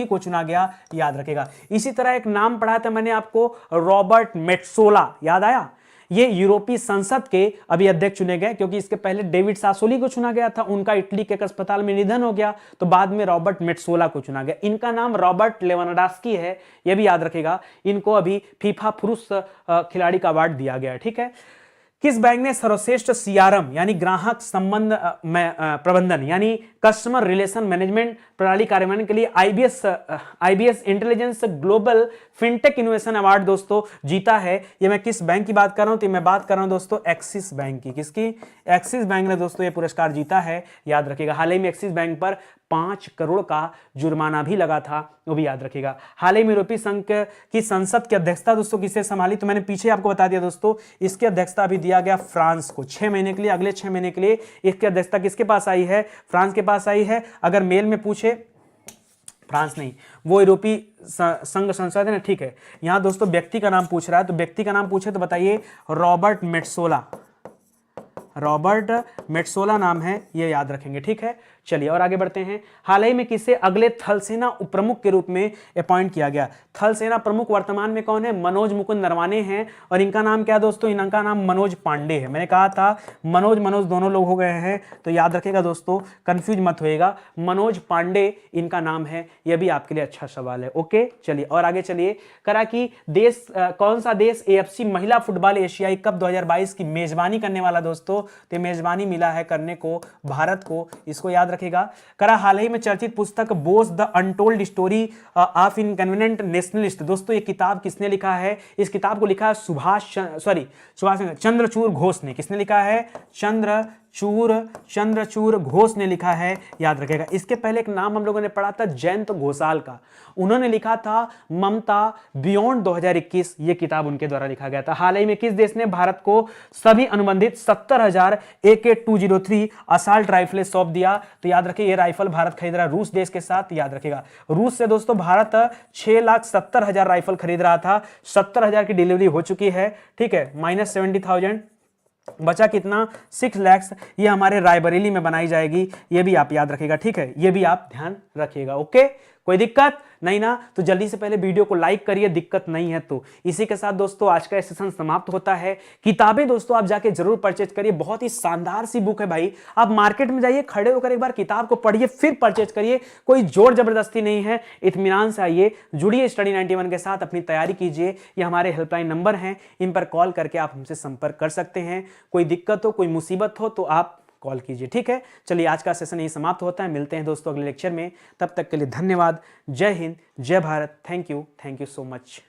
को चुना गया, याद रखेगा। इसी तरह एक नाम पढ़ाया था मैंने आपको, रॉबर्ट मेट्सोला, याद आया। ये यूरोपीय संसद के अभी अध्यक्ष चुने गए, क्योंकि इसके पहले डेविड सासोली को चुना गया था, उनका इटली के एक अस्पताल में निधन हो गया, तो बाद में रॉबर्ट मेट्सोला को चुना गया। इनका नाम रॉबर्ट लेवानडॉस्की है, यह भी याद रखेगा। इनको अभी फीफा पुरुष खिलाड़ी का अवार्ड दिया गया। ठीक है, किस बैंक ने सर्वश्रेष्ठ सीआरएम यानी ग्राहक संबंध प्रबंधन यानी कस्टमर रिलेशन मैनेजमेंट प्रणाली कार्यान्वयन के लिए IBS intelligence global fintech innovation award दोस्तों जीता है? ये मैं किस बैंक की बात कर रहा हूं, तो मैं बात कर रहा हूं दोस्तों एक्सिस बैंक की। किसकी? एक्सिस बैंक ने दोस्तों ये पुरस्कार जीता है, याद रखिएगा। हाल ही में एक्सिस बैंक पर 5 करोड़ का जुर्माना भी लगा था, वो भी याद रखिएगा। हाल ही में यूरोपीय संघ की संसद की अध्यक्षता दोस्तों किससे संभाली, तो मैंने पीछे आपको बता दिया दोस्तों, इसकी अध्यक्षता अभी दिया गया फ्रांस को 6 महीने के लिए, अगले 6 महीने के लिए इसकी अध्यक्षता किसके पास आई है, फ्रांस के पास आई है। अगर मेल में पूछे, फ्रांस नहीं, वो यूरोपीय संघ संसद है ना, ठीक है। यहां दोस्तों व्यक्ति का नाम पूछ रहा है, तो व्यक्ति का नाम पूछे तो बताइए रॉबर्ट मेट्सोला, रॉबर्ट मेट्सोला नाम है, ये याद रखेंगे, ठीक है। चलिए और आगे बढ़ते हैं। हाल ही में किसे अगले थल सेना उप प्रमुख के रूप में अपॉइंट किया गया, थल सेना प्रमुख वर्तमान में कौन है, मनोज मुकुंद नरवाने हैं, और इनका नाम क्या है दोस्तों, इनका नाम मनोज पांडे है। मैंने कहा था मनोज दोनों लोग हो गए हैं, तो याद रखेगा दोस्तों, कंफ्यूज मत होएगा, मनोज पांडे इनका नाम है। यह भी आपके लिए अच्छा सवाल है, ओके। चलिए और आगे चलिए। करा कि देश कौन सा देश AFC महिला फुटबॉल एशियाई कप 2022 की मेजबानी करने वाला दोस्तों, तो मेजबानी मिला है करने को भारत को, इसको याद रखेगा। करा हाल ही में चर्चित पुस्तक Bose the untold story of inconvenient nationalist, दोस्तों ये किताब किसने लिखा है, इस किताब को लिखा है चंद्रचूड़ घोष ने। किसने लिखा है, चंद्रचूड़ घोष ने लिखा है, याद रखेगा। इसके पहले एक नाम हम लोगों ने पढ़ा था जयंत घोषाल का, उन्होंने लिखा था ममता बियॉन्ड 2021, ये किताब उनके द्वारा लिखा गया था। हाल ही में किस देश ने भारत को सभी अनुबंधित 70,000 AK-203 असाल्ट राइफलें सौंप दिया, तो याद रखिए ये राइफल भारत खरीद रहा है रूस देश के साथ, याद रखेगा। रूस से दोस्तों भारत 6,70,000 राइफल खरीद रहा था, 70,000 की डिलीवरी हो चुकी है, ठीक है, -70,000 बचा कितना, 6 लाख। ये हमारे रायबरेली में बनाई जाएगी, ये भी आप याद रखिएगा, ठीक है, ये भी आप ध्यान रखिएगा, ओके। कोई दिक्कत नहीं ना, तो जल्दी से पहले वीडियो को लाइक करिए, दिक्कत नहीं है तो। इसी के साथ दोस्तों आज का सेशन समाप्त होता है। किताबें दोस्तों आप जाके जरूर परचेज करिए, बहुत ही शानदार सी बुक है भाई। आप मार्केट में जाइए, खड़े होकर एक बार किताब को पढ़िए, फिर परचेज करिए, कोई जोर जबरदस्ती नहीं है, इत्मीनान से आइए, जुड़िए स्टडी 91 के साथ, अपनी तैयारी कीजिए। ये हमारे हेल्पलाइन नंबर हैं, इन पर कॉल करके आप हमसे संपर्क कर सकते हैं। कोई दिक्कत हो, कोई मुसीबत हो तो आप कॉल कीजिए, ठीक है। चलिए आज का सेशन यही समाप्त होता है, मिलते हैं दोस्तों अगले लेक्चर में, तब तक के लिए धन्यवाद। जय हिंद, जय Bharat, thank you so much.